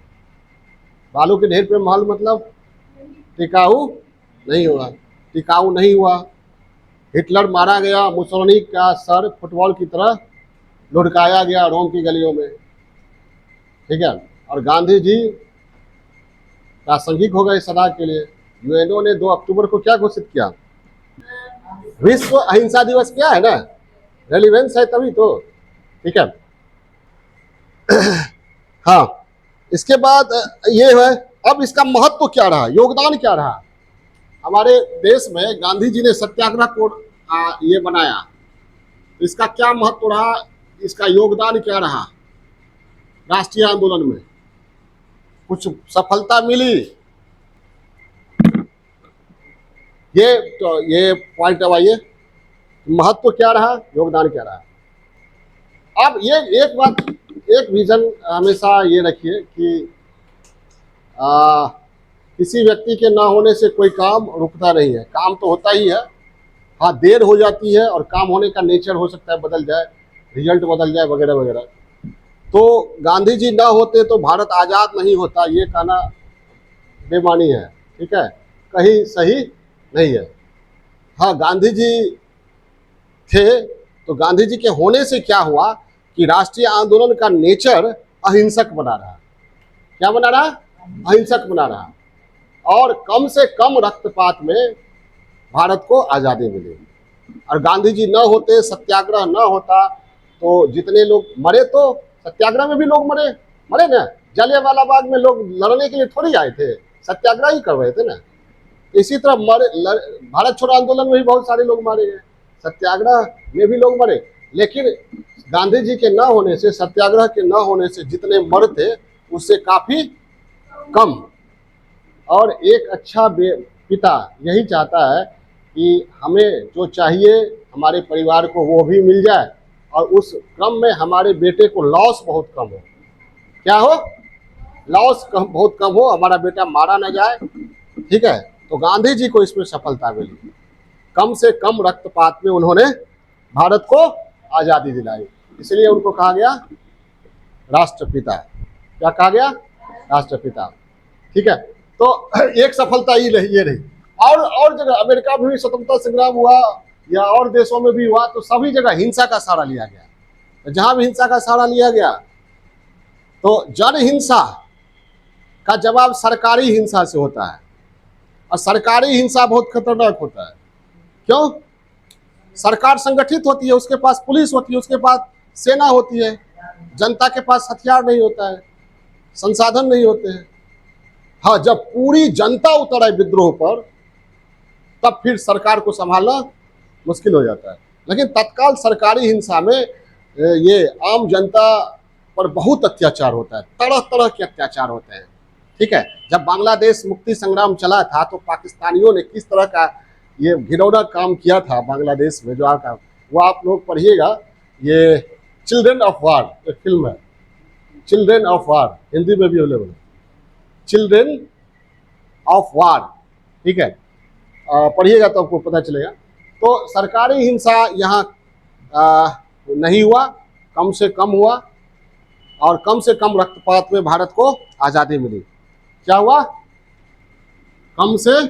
बालू के ढेर पे महल मतलब टिकाऊ नहीं होगा, टिकाऊ नहीं हुआ। हिटलर मारा गया, मुसोलिनी का सर फुटबॉल की तरह लुढ़काया गया रोम की गलियों में। ठीक है, और गांधी जी प्रासंगिक हो गए सदा के लिए। यूएनओ ने 2 अक्टूबर को क्या घोषित किया, विश्व अहिंसा दिवस। क्या है ना, रेलिवेंस है तभी तो। ठीक है, हाँ। इसके बाद ये है, अब इसका महत्व क्या रहा, योगदान क्या रहा हमारे देश में। गांधी जी ने सत्याग्रह को ये बनाया, इसका क्या महत्व रहा, इसका योगदान क्या रहा राष्ट्रीय आंदोलन में, कुछ सफलता मिली, ये पॉइंट अब आइए, महत्व क्या रहा, योगदान क्या रहा। अब ये एक बात, एक विजन हमेशा ये रखिए कि किसी व्यक्ति के ना होने से कोई काम रुकता नहीं है, काम तो होता ही है, हाँ देर हो जाती है और काम होने का नेचर हो सकता है बदल जाए, रिजल्ट बदल जाए वगैरह वगैरह। तो गांधी जी ना होते तो भारत आज़ाद नहीं होता, ये कहना बेमानी है, ठीक है, कहीं सही नहीं है। हाँ गांधी जी थे तो गांधी जी के होने से क्या हुआ कि राष्ट्रीय आंदोलन का नेचर अहिंसक बना रहा। क्या बना रहा? अहिंसक बना रहा, और कम से कम रक्तपात में भारत को आज़ादी मिली। और गांधी जी न होते, सत्याग्रह न होता तो जितने लोग मरे, तो सत्याग्रह में भी लोग मरे ना, जलियांवाला बाग में लोग लड़ने के लिए थोड़ी आए थे, सत्याग्रह ही कर रहे थे ना। इसी तरह भारत छोड़ो आंदोलन में भी बहुत सारे लोग मारे गए, सत्याग्रह में भी लोग मरे, लेकिन गांधी जी के न होने से, सत्याग्रह के न होने से जितने मरते उससे काफी कम। और एक अच्छा पिता यही चाहता है कि हमें जो चाहिए हमारे परिवार को वो भी मिल जाए, और उस क्रम में हमारे बेटे को लॉस बहुत कम हो। क्या हो? लॉस बहुत कम हो, हमारा बेटा मारा ना जाए, ठीक है। तो गांधी जी को इसमें सफलता मिली, कम से कम रक्तपात में उन्होंने भारत को आज़ादी दिलाई, इसलिए उनको कहा गया राष्ट्रपिता। क्या कहा गया? राष्ट्रपिता, ठीक है। तो एक सफलता ये रही। और जगह अमेरिका में भी स्वतंत्रता संग्राम हुआ या और देशों में भी हुआ, तो सभी जगह हिंसा का सहारा लिया गया। जहां भी हिंसा का सहारा लिया गया तो जन हिंसा का जवाब सरकारी हिंसा से होता है, और सरकारी हिंसा बहुत खतरनाक होता है। क्यों? सरकार संगठित होती है, उसके पास पुलिस होती है, उसके पास सेना होती है, जनता के पास हथियार नहीं होता है, संसाधन नहीं होते हैं। हाँ, जब पूरी जनता उतर आए विद्रोह पर, तब फिर सरकार को संभालना मुश्किल हो जाता है। लेकिन तत्काल सरकारी हिंसा में ये आम जनता पर बहुत अत्याचार होता है, तरह तरह के अत्याचार होते हैं, ठीक है। जब बांग्लादेश मुक्ति संग्राम चला था तो पाकिस्तानियों ने किस तरह का ये घिनौना काम किया था बांग्लादेश में, जो आपका वो आप लोग पढ़िएगा। ये चिल्ड्रेन ऑफ वार एक फिल्म है, चिल्ड्रेन ऑफ वार, हिंदी में भी अवेलेबल है, चिल्ड्रेन ऑफ वार, ठीक है, पढ़िएगा तो आपको पता चलेगा। तो सरकारी हिंसा यहाँ नहीं हुआ, कम से कम हुआ, और कम से कम रक्तपात में भारत को आज़ादी मिली। क्या हुआ? कम से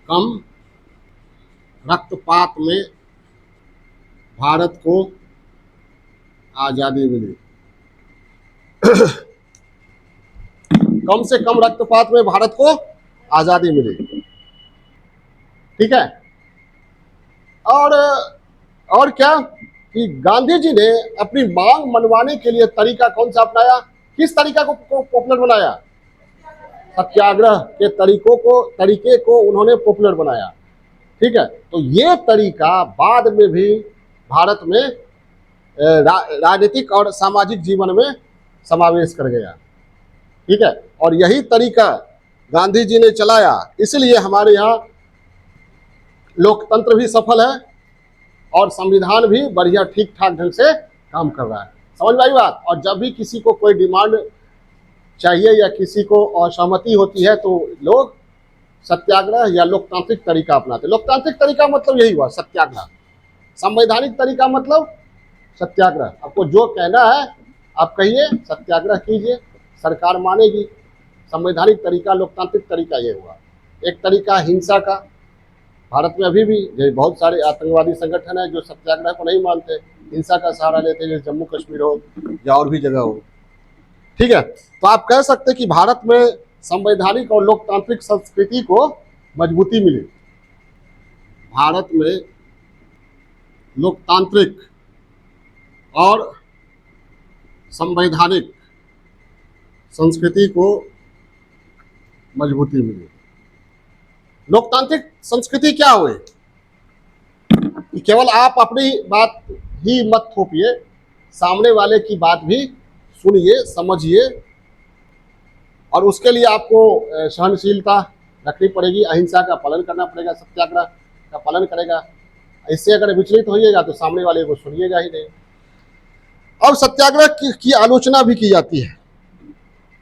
कम रक्तपात में भारत को आज़ादी मिली। कम से कम रक्तपात में भारत को आज़ादी मिली, ठीक है। और क्या कि गांधी जी ने अपनी मांग मनवाने के लिए तरीका कौन सा अपनाया? किस तरीका को पॉपुलर बनाया? सत्याग्रह के तरीके को उन्होंने पॉपुलर बनाया, ठीक है। तो ये तरीका बाद में भी भारत में राजनीतिक और सामाजिक जीवन में समावेश कर गया, ठीक है। और यही तरीका गांधी जी ने चलाया, इसलिए हमारे यहाँ लोकतंत्र भी सफल है और संविधान भी बढ़िया ठीक ठाक ढंग से काम कर रहा है। समझ में आई बात? और जब भी किसी को कोई डिमांड चाहिए या किसी को असहमति होती है तो लोग सत्याग्रह या लोकतांत्रिक तरीका अपनाते। लोकतांत्रिक तरीका मतलब यही हुआ, सत्याग्रह। संवैधानिक तरीका मतलब सत्याग्रह। आपको जो कहना है आप कहिए, सत्याग्रह कीजिए, सरकार मानेगी। संवैधानिक तरीका, लोकतांत्रिक तरीका ये हुआ। एक तरीका हिंसा का, भारत में अभी भी बहुत सारे आतंकवादी संगठन है जो सत्याग्रह को नहीं मानते, हिंसा का सहारा लेते हैं, जैसे जम्मू कश्मीर हो या और भी जगह हो, ठीक है। तो आप कह सकते हैं कि भारत में संवैधानिक और लोकतांत्रिक संस्कृति को मजबूती मिली। भारत में लोकतांत्रिक और संवैधानिक संस्कृति को मजबूती मिली। लोकतांत्रिक संस्कृति क्या हुई? कि केवल आप अपनी बात ही मत थोपिए, सामने वाले की बात भी सुनिए, समझिए, और उसके लिए आपको सहनशीलता रखनी पड़ेगी, अहिंसा का पालन करना पड़ेगा, सत्याग्रह का पालन करेगा। इससे अगर विचलित होइएगा तो सामने वाले को सुनिएगा ही नहीं। अब सत्याग्रह की आलोचना भी की जाती है।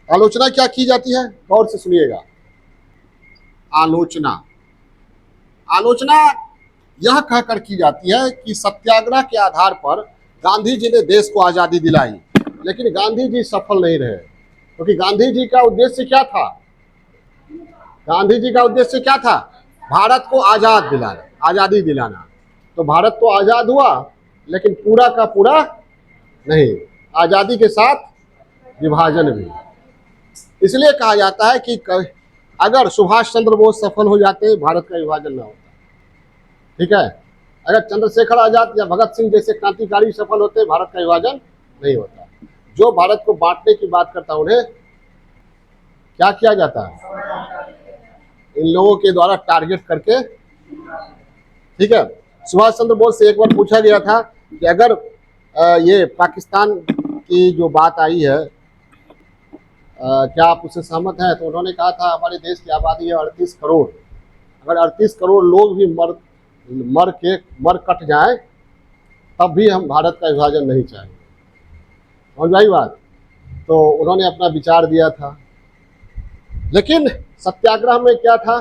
आलोचना क्या की जाती है, गौर से सुनिएगा। आलोचना आलोचना यह कहकर की जाती है कि सत्याग्रह के आधार पर गांधी जी ने देश को आजादी दिलाई, लेकिन गांधी जी सफल नहीं रहे, क्योंकि गांधी जी का उद्देश्य क्या था? गांधी जी का उद्देश्य क्या था? भारत को आजादी दिलाना। तो भारत तो आजाद हुआ, लेकिन पूरा का पूरा नहीं, आजादी के साथ विभाजन भी। इसलिए कहा जाता है कि अगर सुभाष चंद्र बोस सफल हो जाते, भारत का विभाजन ना होता। ठीक है, अगर चंद्रशेखर आजाद या भगत सिंह जैसे क्रांतिकारी सफल होते, भारत का विभाजन नहीं होता। जो भारत को बांटने की बात करता, उन्हें क्या किया जाता है? इन लोगों के द्वारा टारगेट करके। ठीक है, सुभाष चंद्र बोस से एक बार पूछा गया था कि अगर ये पाकिस्तान की जो बात आई है, क्या आप उससे सहमत हैं? तो उन्होंने कहा था हमारे देश की आबादी है 38 करोड़, अगर 38 करोड़ लोग भी मर कट जाएं, तब भी हम भारत का विभाजन नहीं चाहेंगे। समझ आई बात? तो उन्होंने अपना विचार दिया था, लेकिन सत्याग्रह में क्या था?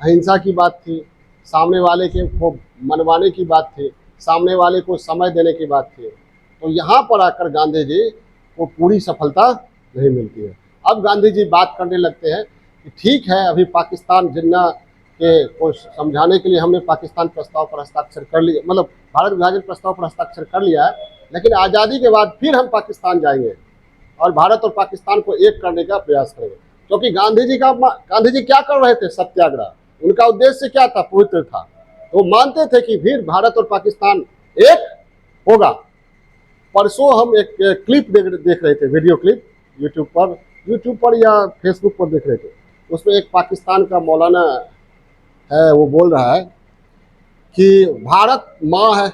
अहिंसा की बात थी, सामने वाले को मनवाने की बात थी, सामने वाले को समय देने की बात थी। तो यहाँ पर आकर गांधी जी को पूरी सफलता नहीं मिलती है। अब गांधी जी बात करने लगते हैं कि ठीक है, अभी पाकिस्तान जिन्ना के को समझाने के लिए हमने पाकिस्तान प्रस्ताव पर हस्ताक्षर कर लिया, मतलब भारत विभाजन प्रस्ताव पर हस्ताक्षर कर लिया है, लेकिन आज़ादी के बाद फिर हम पाकिस्तान जाएंगे और भारत और पाकिस्तान को एक करने का प्रयास करेंगे। क्योंकि गांधी जी क्या कर रहे थे? सत्याग्रह। उनका उद्देश्य क्या था? पवित्र था। तो मानते थे कि फिर भारत और पाकिस्तान एक होगा। परसों हम एक क्लिप देख रहे थे, वीडियो क्लिप यूट्यूब पर या फेसबुक पर देख रहे थे। उसमें एक पाकिस्तान का मौलाना है, वो बोल रहा है कि भारत माँ है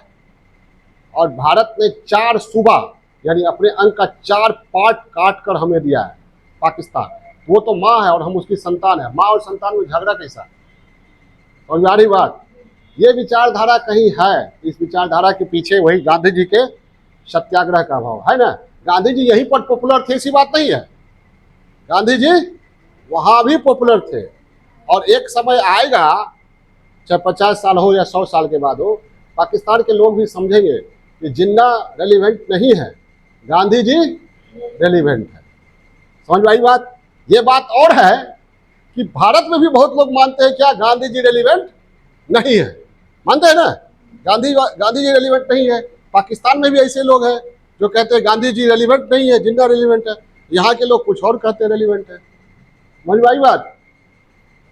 और भारत ने 4 सूबा यानी अपने अंग का 4 पार्ट काट कर हमें दिया है पाकिस्तान। वो तो माँ है और हम उसकी संतान है। माँ और संतान में झगड़ा कैसा? और यारी बात, ये विचारधारा कहीं है, इस विचारधारा के पीछे वही गांधी जी के सत्याग्रह का भाव है ना। गांधी जी यहीं पर पॉपुलर थे, ऐसी बात नहीं है। गांधी जी वहाँ भी पॉपुलर थे, और एक समय आएगा, चाहे 50 साल हो या 100 साल के बाद हो, पाकिस्तान के लोग भी समझेंगे कि जिन्ना रेलिवेंट नहीं है, गांधी जी रेलिवेंट है। समझ में आई बात? ये बात और है कि भारत में भी बहुत लोग मानते हैं क्या गांधी जी रेलिवेंट नहीं है? मानते हैं ना, गांधी जी रेलिवेंट नहीं है। पाकिस्तान में भी ऐसे लोग हैं जो कहते हैं गांधी जी रेलिवेंट नहीं है, जिन्ना रेलिवेंट है। यहाँ के लोग कुछ और कहते हैं रेलिवेंट है। समझ में आई बात?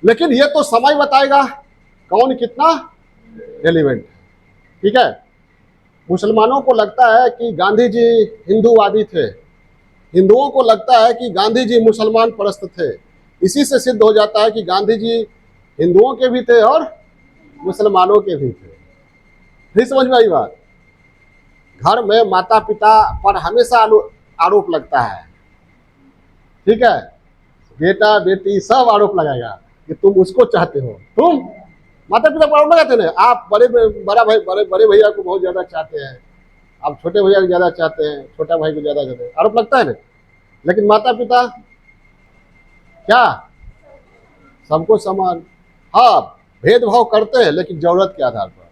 लेकिन ये तो समय बताएगा कौन कितना रेलिवेंट है। ठीक है, मुसलमानों को लगता है कि गांधी जी हिंदूवादी थे, हिंदुओं को लगता है कि गांधी जी मुसलमान परस्त थे। इसी से सिद्ध हो जाता है कि गांधी जी हिंदुओं के भी थे और मुसलमानों के भी थे। फिर समझ में आई बात? घर में माता पिता पर हमेशा आरोप लगता है। ठीक है, बेटा बेटी सब आरोप लगाएगा कि तुम उसको चाहते हो, तुम माता पिता पर आरोप लगाते ना, आप बड़े भैया को बहुत ज्यादा चाहते हैं, आप छोटे भैया को ज्यादा चाहते हैं, छोटा भाई को ज्यादा चाहते हैं, आरोप लगता है ना। लेकिन माता पिता क्या सबको समान? हाँ, भेदभाव करते हैं, लेकिन जरूरत के आधार पर।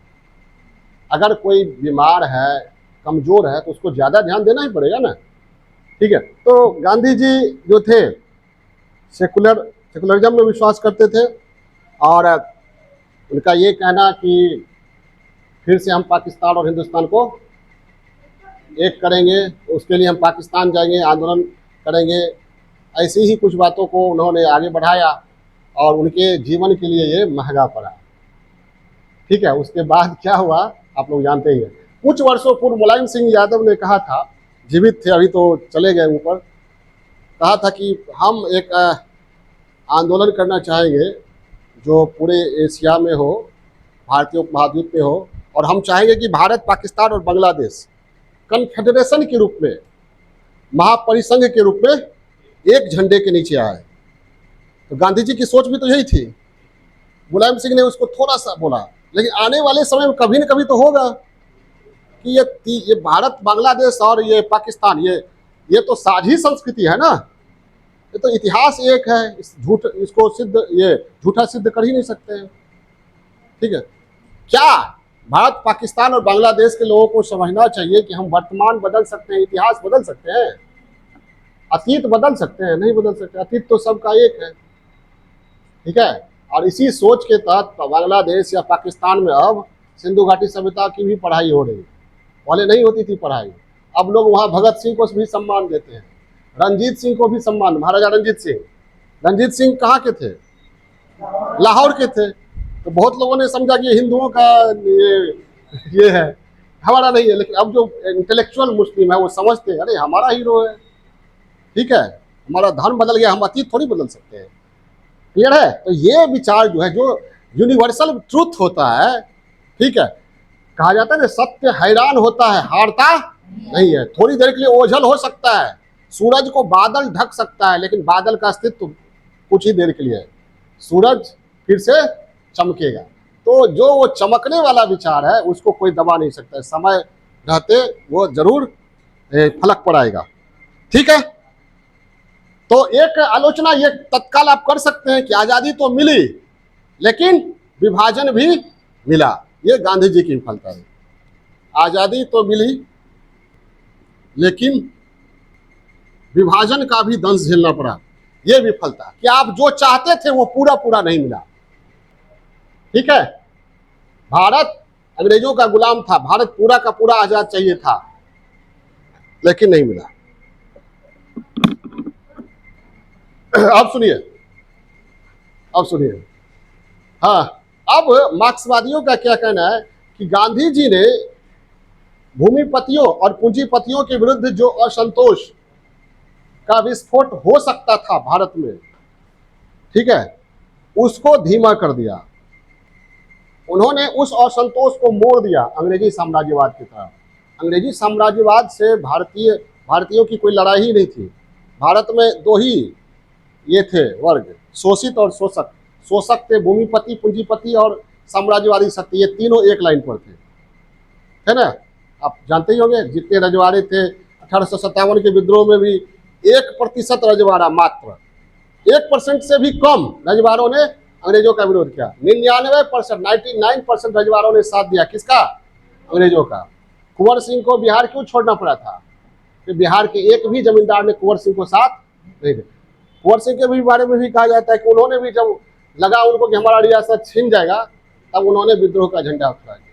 अगर कोई बीमार है, कमजोर है, तो उसको ज्यादा ध्यान देना ही पड़ेगा ना। ठीक है, तो गांधी जी जो थे सेकुलरिज्म में विश्वास करते थे, और उनका ये कहना कि फिर से हम पाकिस्तान और हिंदुस्तान को एक करेंगे, उसके लिए हम पाकिस्तान जाएंगे, आंदोलन करेंगे, ऐसी ही कुछ बातों को उन्होंने आगे बढ़ाया, और उनके जीवन के लिए ये महंगा पड़ा। ठीक है, उसके बाद क्या हुआ आप लोग जानते ही हैं। कुछ वर्षों पूर्व मुलायम सिंह यादव ने कहा था, जीवित थे, अभी तो चले गए ऊपर, कहा था कि हम एक आंदोलन करना चाहेंगे जो पूरे एशिया में हो, भारतीय उपमहाद्वीप में हो, और हम चाहेंगे कि भारत, पाकिस्तान और बांग्लादेश कन्फेडरेशन के रूप में, महापरिसंघ के रूप में एक झंडे के नीचे आए। तो गांधी जी की सोच भी तो यही थी। मुलायम सिंह ने उसको थोड़ा सा बोला, लेकिन आने वाले समय में कभी न कभी तो होगा कि ये भारत, बांग्लादेश और ये पाकिस्तान, ये तो साझी संस्कृति है ना, ये तो इतिहास एक है, इसको ये झूठा सिद्ध कर ही नहीं सकते हैं। ठीक है, क्या भारत, पाकिस्तान और बांग्लादेश के लोगों को समझना चाहिए कि हम वर्तमान बदल सकते हैं, इतिहास बदल सकते हैं, अतीत बदल सकते हैं? नहीं बदल सकते, अतीत तो सबका एक है। ठीक है, और इसी सोच के तहत बांग्लादेश या पाकिस्तान में अब सिंधु घाटी सभ्यता की भी पढ़ाई हो रही है। पहले नहीं होती थी पढ़ाई, अब लोग वहाँ भगत सिंह को भी सम्मान देते हैं, रंजीत सिंह को भी सम्मान। महाराजा रंजीत सिंह कहाँ के थे? लाहौर के थे। तो बहुत लोगों ने समझा कि हिंदुओं का ये है, हमारा नहीं है। लेकिन अब जो इंटेलेक्चुअल मुस्लिम है वो समझते हैं, अरे हमारा हीरो है। ठीक है, हमारा धर्म बदल गया, हम अतीत थोड़ी बदल सकते हैं। क्लियर है? तो ये विचार जो है, जो यूनिवर्सल ट्रूथ होता है, ठीक है, कहा जाता है ना, सत्य हैरान होता है, हारता नहीं है। थोड़ी देर के लिए ओझल हो सकता है, सूरज को बादल ढक सकता है, लेकिन बादल का अस्तित्व कुछ ही देर के लिए है, सूरज फिर से चमकेगा। तो जो वो चमकने वाला विचार है उसको कोई दबा नहीं सकता, समय रहते वो जरूर फलक पर आएगा। ठीक है, तो एक आलोचना ये तत्काल आप कर सकते हैं कि आजादी तो मिली लेकिन विभाजन भी मिला। ये गांधी जी की विफलता है। आजादी तो मिली लेकिन विभाजन का भी दंश झेलना पड़ा, ये विफलता कि आप जो चाहते थे वो पूरा पूरा नहीं मिला। ठीक है, भारत अंग्रेजों का गुलाम था, भारत पूरा का पूरा आजाद चाहिए था, लेकिन नहीं मिला। अब सुनिए, हाँ, अब मार्क्सवादियों का क्या कहना है कि गांधी जी ने भूमिपतियों और पूंजीपतियों के विरुद्ध जो असंतोष का विस्फोट हो सकता था भारत में, ठीक है, उसको धीमा कर दिया। उन्होंने उस असंतोष को मोड़ दिया अंग्रेजी साम्राज्यवाद की तरफ। अंग्रेजी साम्राज्यवाद से भारतीयों की कोई लड़ाई ही नहीं थी। भारत में दो ही ये थे वर्ग, शोषित और शोषक। शोषक थे भूमिपति, पूंजीपति और साम्राज्यवादी शक्ति, ये तीनों एक लाइन पर थे, है ना। आप जानते ही होंगे जितने रजवाड़े थे 1857 के विद्रोह में भी 1% रजवाड़ा, मात्र 1% से भी कम रजवाड़ों ने अंग्रेजों का विरोध किया। 99% रजवाड़ों ने साथ दिया, किसका? अंग्रेजों का। कुंवर सिंह को बिहार क्यों छोड़ना पड़ा था? कि बिहार के एक भी जमींदार ने कुंवर सिंह को साथ नहीं दिया। कुंवर सिंह के भी बारे में भी कहा जाता है कि उन्होंने भी जब लगा उनको कि हमारा रियासत छिन जाएगा, तब उन्होंने विद्रोह का झंडा उठा दिया।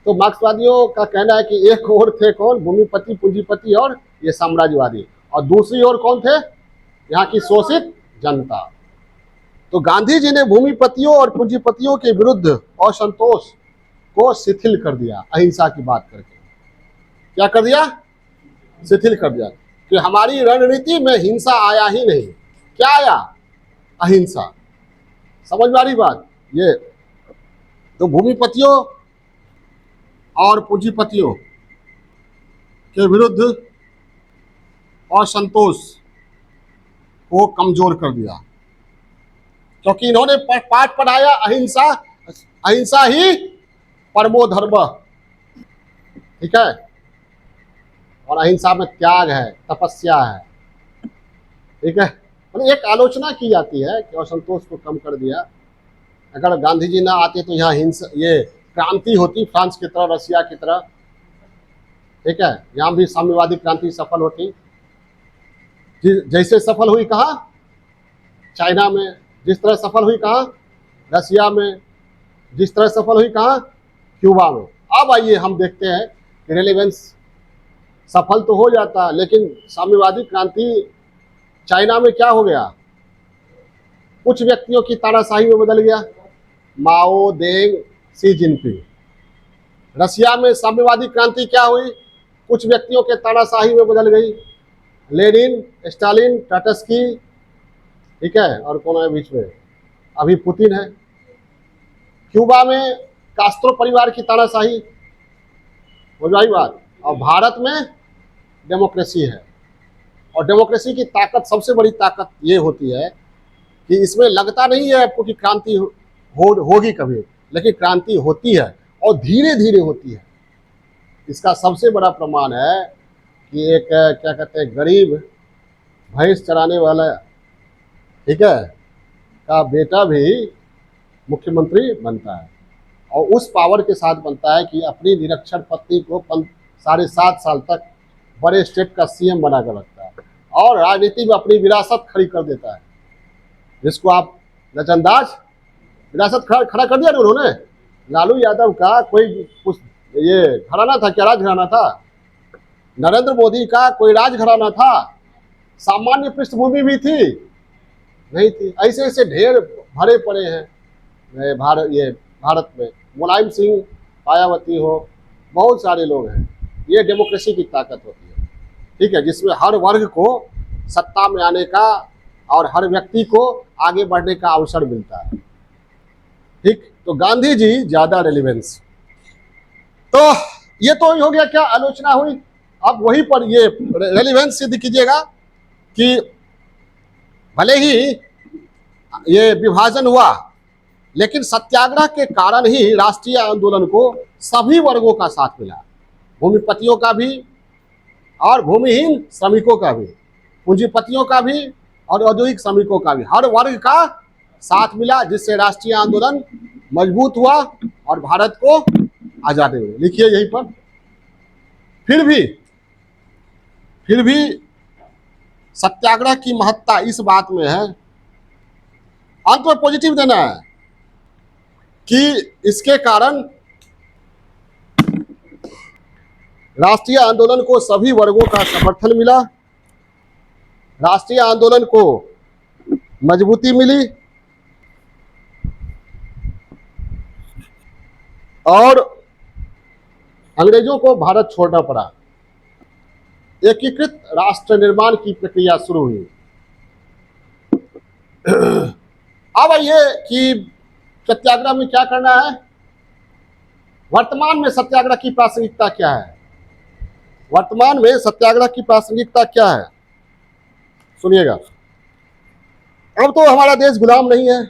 तो मार्क्सवादियों का कहना है कि एक ओर थे कौन? भूमिपति, पूंजीपति और ये साम्राज्यवादी, और दूसरी ओर कौन थे? यहाँ की शोषित जनता। तो गांधी जी ने भूमिपतियों और पूंजीपतियों के विरुद्ध असंतोष को शिथिल कर दिया, अहिंसा की बात करके। क्या कर दिया? शिथिल कर दिया कि हमारी रणनीति में हिंसा आया ही नहीं। क्या आया? अहिंसा। समझ में आ रही बात? ये तो भूमिपतियों और पूंजीपतियों के विरुद्ध असंतोष को कमजोर कर दिया, क्योंकि इन्होंने पाठ पढ़ाया अहिंसा, अहिंसा ही परमो धर्म। ठीक है, और अहिंसा में त्याग है, तपस्या है। ठीक है, मतलब एक आलोचना की जाती है कि असंतोष को कम कर दिया। अगर गांधी जी ना आते तो यहाँ हिंसा, ये क्रांति होती फ्रांस की तरह, रसिया की तरह। ठीक है, यहाँ भी साम्यवादी क्रांति सफल होती, जैसे सफल हुई कहाँ? चाइना में। जिस तरह सफल हुई कहाँ? रसिया में। जिस तरह सफल हुई कहाँ? क्यूबा में। अब आइए हम देखते हैं कि रेलेवेंस सफल तो हो जाता है, लेकिन साम्यवादी क्रांति चाइना में क्या हो गया? कुछ व्यक्तियों की तानाशाही में बदल गया, माओ, देंग, शी जिनपिंग। रसिया में साम्यवादी क्रांति क्या हुई? कुछ व्यक्तियों के तानाशाही में बदल गई, लेनिन, स्टालिन, ट्रॉट्स्की। ठीक है, और कौन है बीच में? अभी पुतिन है। क्यूबा में कास्ट्रो परिवार की तानाशाही, हो जाए बात। और भारत में डेमोक्रेसी है, और डेमोक्रेसी की ताकत, सबसे बड़ी ताकत ये होती है कि इसमें लगता नहीं है आपको कि क्रांति होगी कभी, लेकिन क्रांति होती है और धीरे धीरे होती है। इसका सबसे बड़ा प्रमाण है कि एक क्या कहते हैं, गरीब भैंस चराने वाला, ठीक है, का बेटा भी मुख्यमंत्री बनता है, और उस पावर के साथ बनता है कि अपनी निरक्षर पत्नी को 7.5 साल तक बड़े स्टेट का सीएम बनाकर रखता है, और राजनीति में अपनी विरासत खड़ी कर देता है, जिसको आप नजरअंदाज, विरासत खड़ा कर दिया ना उन्होंने। लालू यादव का कोई ये घराना था क्या? राजघराना था। नरेंद्र मोदी का कोई राजघराना था? सामान्य पृष्ठभूमि भी थी? नहीं थी। ऐसे ऐसे ढेर भरे पड़े हैं भारत में। मुलायम सिंह, मायावती हो, बहुत सारे लोग हैं। ये डेमोक्रेसी की ताकत होती है, ठीक है, जिसमें हर वर्ग को सत्ता में आने का और हर व्यक्ति को आगे बढ़ने का अवसर मिलता है, ठीक। तो गांधी जी ज्यादा रेलिवेंस। तो ये तो हो गया, क्या आलोचना हुई। अब वहीं पर ये रेलिवेंस सिद्ध कीजिएगा कि भले ही ये विभाजन हुआ, लेकिन सत्याग्रह के कारण ही राष्ट्रीय आंदोलन को सभी वर्गों का साथ मिला, भूमिपतियों का भी और भूमिहीन श्रमिकों का भी, पूंजीपतियों का भी और औद्योगिक श्रमिकों का भी, हर वर्ग का साथ मिला, जिससे राष्ट्रीय आंदोलन मजबूत हुआ और भारत को आजादी मिली। लिखिए यहीं पर। फिर भी सत्याग्रह की महत्ता इस बात में है, अंत में पॉजिटिव देना है, कि इसके कारण राष्ट्रीय आंदोलन को सभी वर्गों का समर्थन मिला, राष्ट्रीय आंदोलन को मजबूती मिली, और अंग्रेजों को भारत छोड़ना पड़ा। एकीकृत राष्ट्र निर्माण की प्रक्रिया शुरू हुई। अब ये कि सत्याग्रह में क्या करना है, वर्तमान में सत्याग्रह की प्रासंगिकता क्या है, वर्तमान में सत्याग्रह की प्रासंगिकता क्या है, सुनिएगा। अब तो हमारा देश गुलाम नहीं है,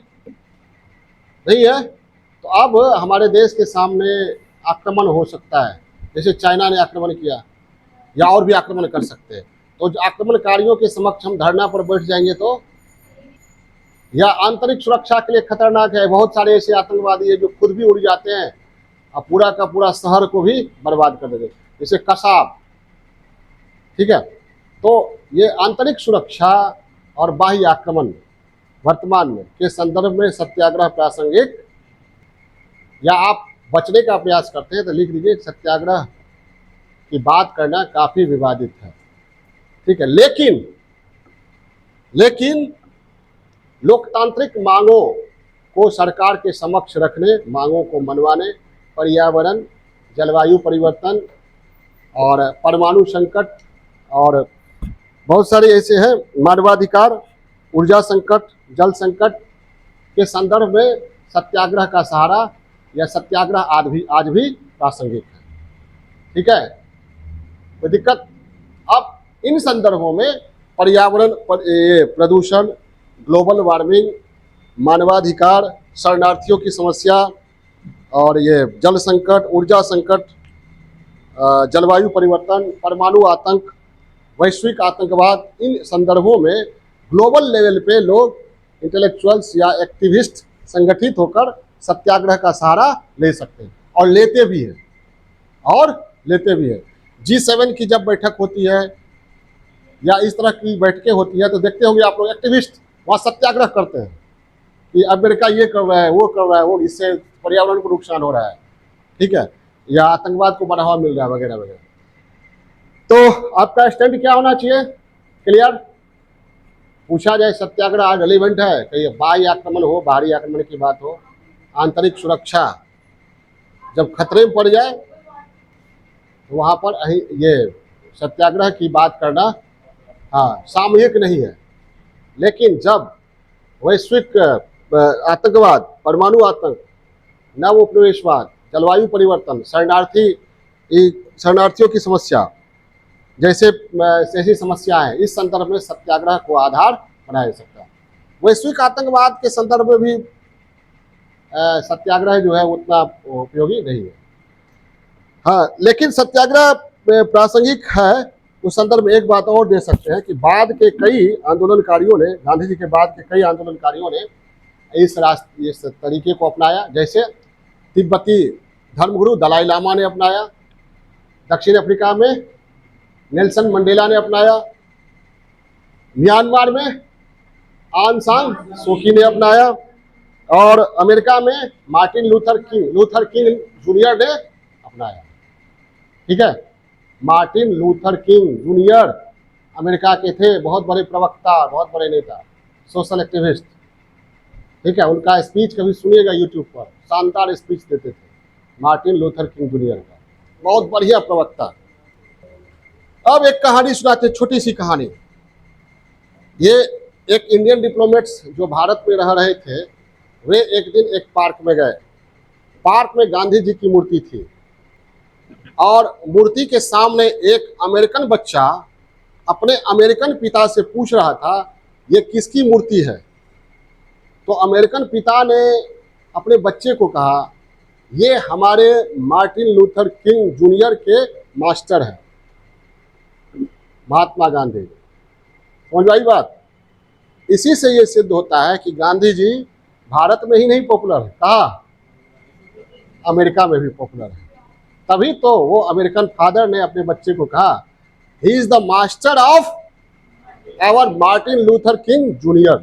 तो अब हमारे देश के सामने आक्रमण हो सकता है, जैसे चाइना ने आक्रमण किया, या और भी आक्रमण कर सकते हैं। तो जो आक्रमणकारियों के समक्ष हम धरना पर बैठ जाएंगे तो, या आंतरिक सुरक्षा के लिए खतरनाक है। बहुत सारे ऐसे आतंकवादी है जो खुद भी उड़ जाते हैं और पूरा का पूरा शहर को भी बर्बाद कर देते, जैसे कसाब, ठीक है। तो ये आंतरिक सुरक्षा और बाह्य आक्रमण वर्तमान में के संदर्भ में सत्याग्रह प्रासंगिक, या आप बचने का प्रयास करते हैं तो लिख लीजिए, सत्याग्रह की बात करना काफी विवादित है, ठीक है। लेकिन लोकतांत्रिक मांगों को सरकार के समक्ष रखने, मांगों को मनवाने, पर्यावरण, जलवायु परिवर्तन और परमाणु संकट और बहुत सारे ऐसे हैं, मानवाधिकार, ऊर्जा संकट, जल संकट के संदर्भ में सत्याग्रह का सहारा या सत्याग्रह आज भी प्रासंगिक है, ठीक है, कोई दिक्कत। अब इन संदर्भों में पर्यावरण प्रदूषण, ग्लोबल वार्मिंग, मानवाधिकार, शरणार्थियों की समस्या और ये जल संकट, ऊर्जा संकट, जलवायु परिवर्तन, परमाणु आतंक, वैश्विक आतंकवाद, इन संदर्भों में ग्लोबल लेवल पे लोग, इंटेलेक्चुअल्स या एक्टिविस्ट संगठित होकर सत्याग्रह का सहारा ले सकते हैं, और लेते भी हैं। G7 की जब बैठक होती है या इस तरह की बैठकें होती है तो देखते होंगे आप लोग, एक्टिविस्ट वहाँ सत्याग्रह करते हैं कि अमेरिका ये कर रहा है, वो कर रहा है, वो इससे पर्यावरण को नुकसान हो रहा है, ठीक है, या आतंकवाद को बढ़ावा मिल रहा है, वगैरह वगैरह। तो आपका स्टैंड क्या होना चाहिए, क्लियर। पूछा जाए सत्याग्रह आज रेलिवेंट है, कहीं बाह्य आक्रमण हो, बाहरी आक्रमण की बात हो, आंतरिक सुरक्षा जब खतरे में पड़ जाए तो वहाँ पर ये सत्याग्रह की बात करना, हाँ, सामूहिक नहीं है। लेकिन जब वैश्विक आतंकवाद, परमाणु आतंक नव उपनिवेशवाद, जलवायु परिवर्तन, शरणार्थियों की समस्या जैसे ऐसी समस्या है, इस संदर्भ में सत्याग्रह को आधार बनाया जा सकता है। वैश्विक आतंकवाद के संदर्भ में भी सत्याग्रह जो है उतना उपयोगी नहीं है। हाँ, लेकिन सत्याग्रह प्रासंगिक है उस संदर्भ में एक बात और दे सकते हैं कि बाद के कई आंदोलनकारियों ने, गांधी जी के बाद के कई आंदोलनकारियों ने इस तरीके को अपनाया। जैसे तिब्बती धर्मगुरु दलाई लामा ने अपनाया, दक्षिण अफ्रीका में नेल्सन मंडेला ने अपनाया, म्यांमार में आंग सान सूकी ने अपनाया, और अमेरिका में मार्टिन लूथर किंग जूनियर ने अपनाया। ठीक है, Martin Luther King junior America के थे, बहुत बड़े प्रवक्ता, बहुत बड़े नेता, सोशल एक्टिविस्ट। ठीक है, उनका स्पीच कभी सुनिएगा यूट्यूब पर, शानदार स्पीच देते थे मार्टिन लूथर किंग जूनियर का, बहुत बढ़िया प्रवक्ता। अब एक कहानी सुनाते, छोटी सी कहानी। ये एक इंडियन डिप्लोमेट्स जो भारत में रह रहे थे, वे एक दिन एक पार्क में गए। पार्क में गांधी जी की मूर्ति थी और मूर्ति के सामने एक अमेरिकन बच्चा अपने अमेरिकन पिता से पूछ रहा था ये किसकी मूर्ति है। तो अमेरिकन पिता ने अपने बच्चे को कहा ये हमारे मार्टिन लूथर किंग जूनियर के मास्टर हैं, महात्मा गांधी। समझ आई बात? इसी से ये सिद्ध होता है कि गांधी जी भारत में ही नहीं पॉपुलर है, कहाँ, अमेरिका में भी पॉपुलर है। तभी तो वो अमेरिकन फादर ने अपने बच्चे को कहा he is the master of our Martin Luther King junior.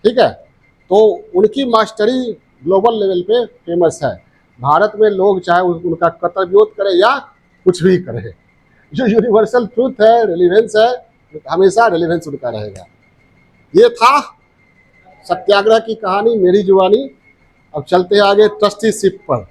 ठीक है, तो उनकी मास्टरी ग्लोबल लेवल पे फेमस है। भारत में लोग चाहे उनका कर्तव्योत करे या कुछ भी करे, जो यूनिवर्सल ट्रूथ है, रेलिवेंस है, हमेशा रेलिवेंस उनका रहेगा। ये था सत्याग्रह की कहानी, मेरी जुबानी। अब चलते हैं आगे ट्रस्टीशिप पर।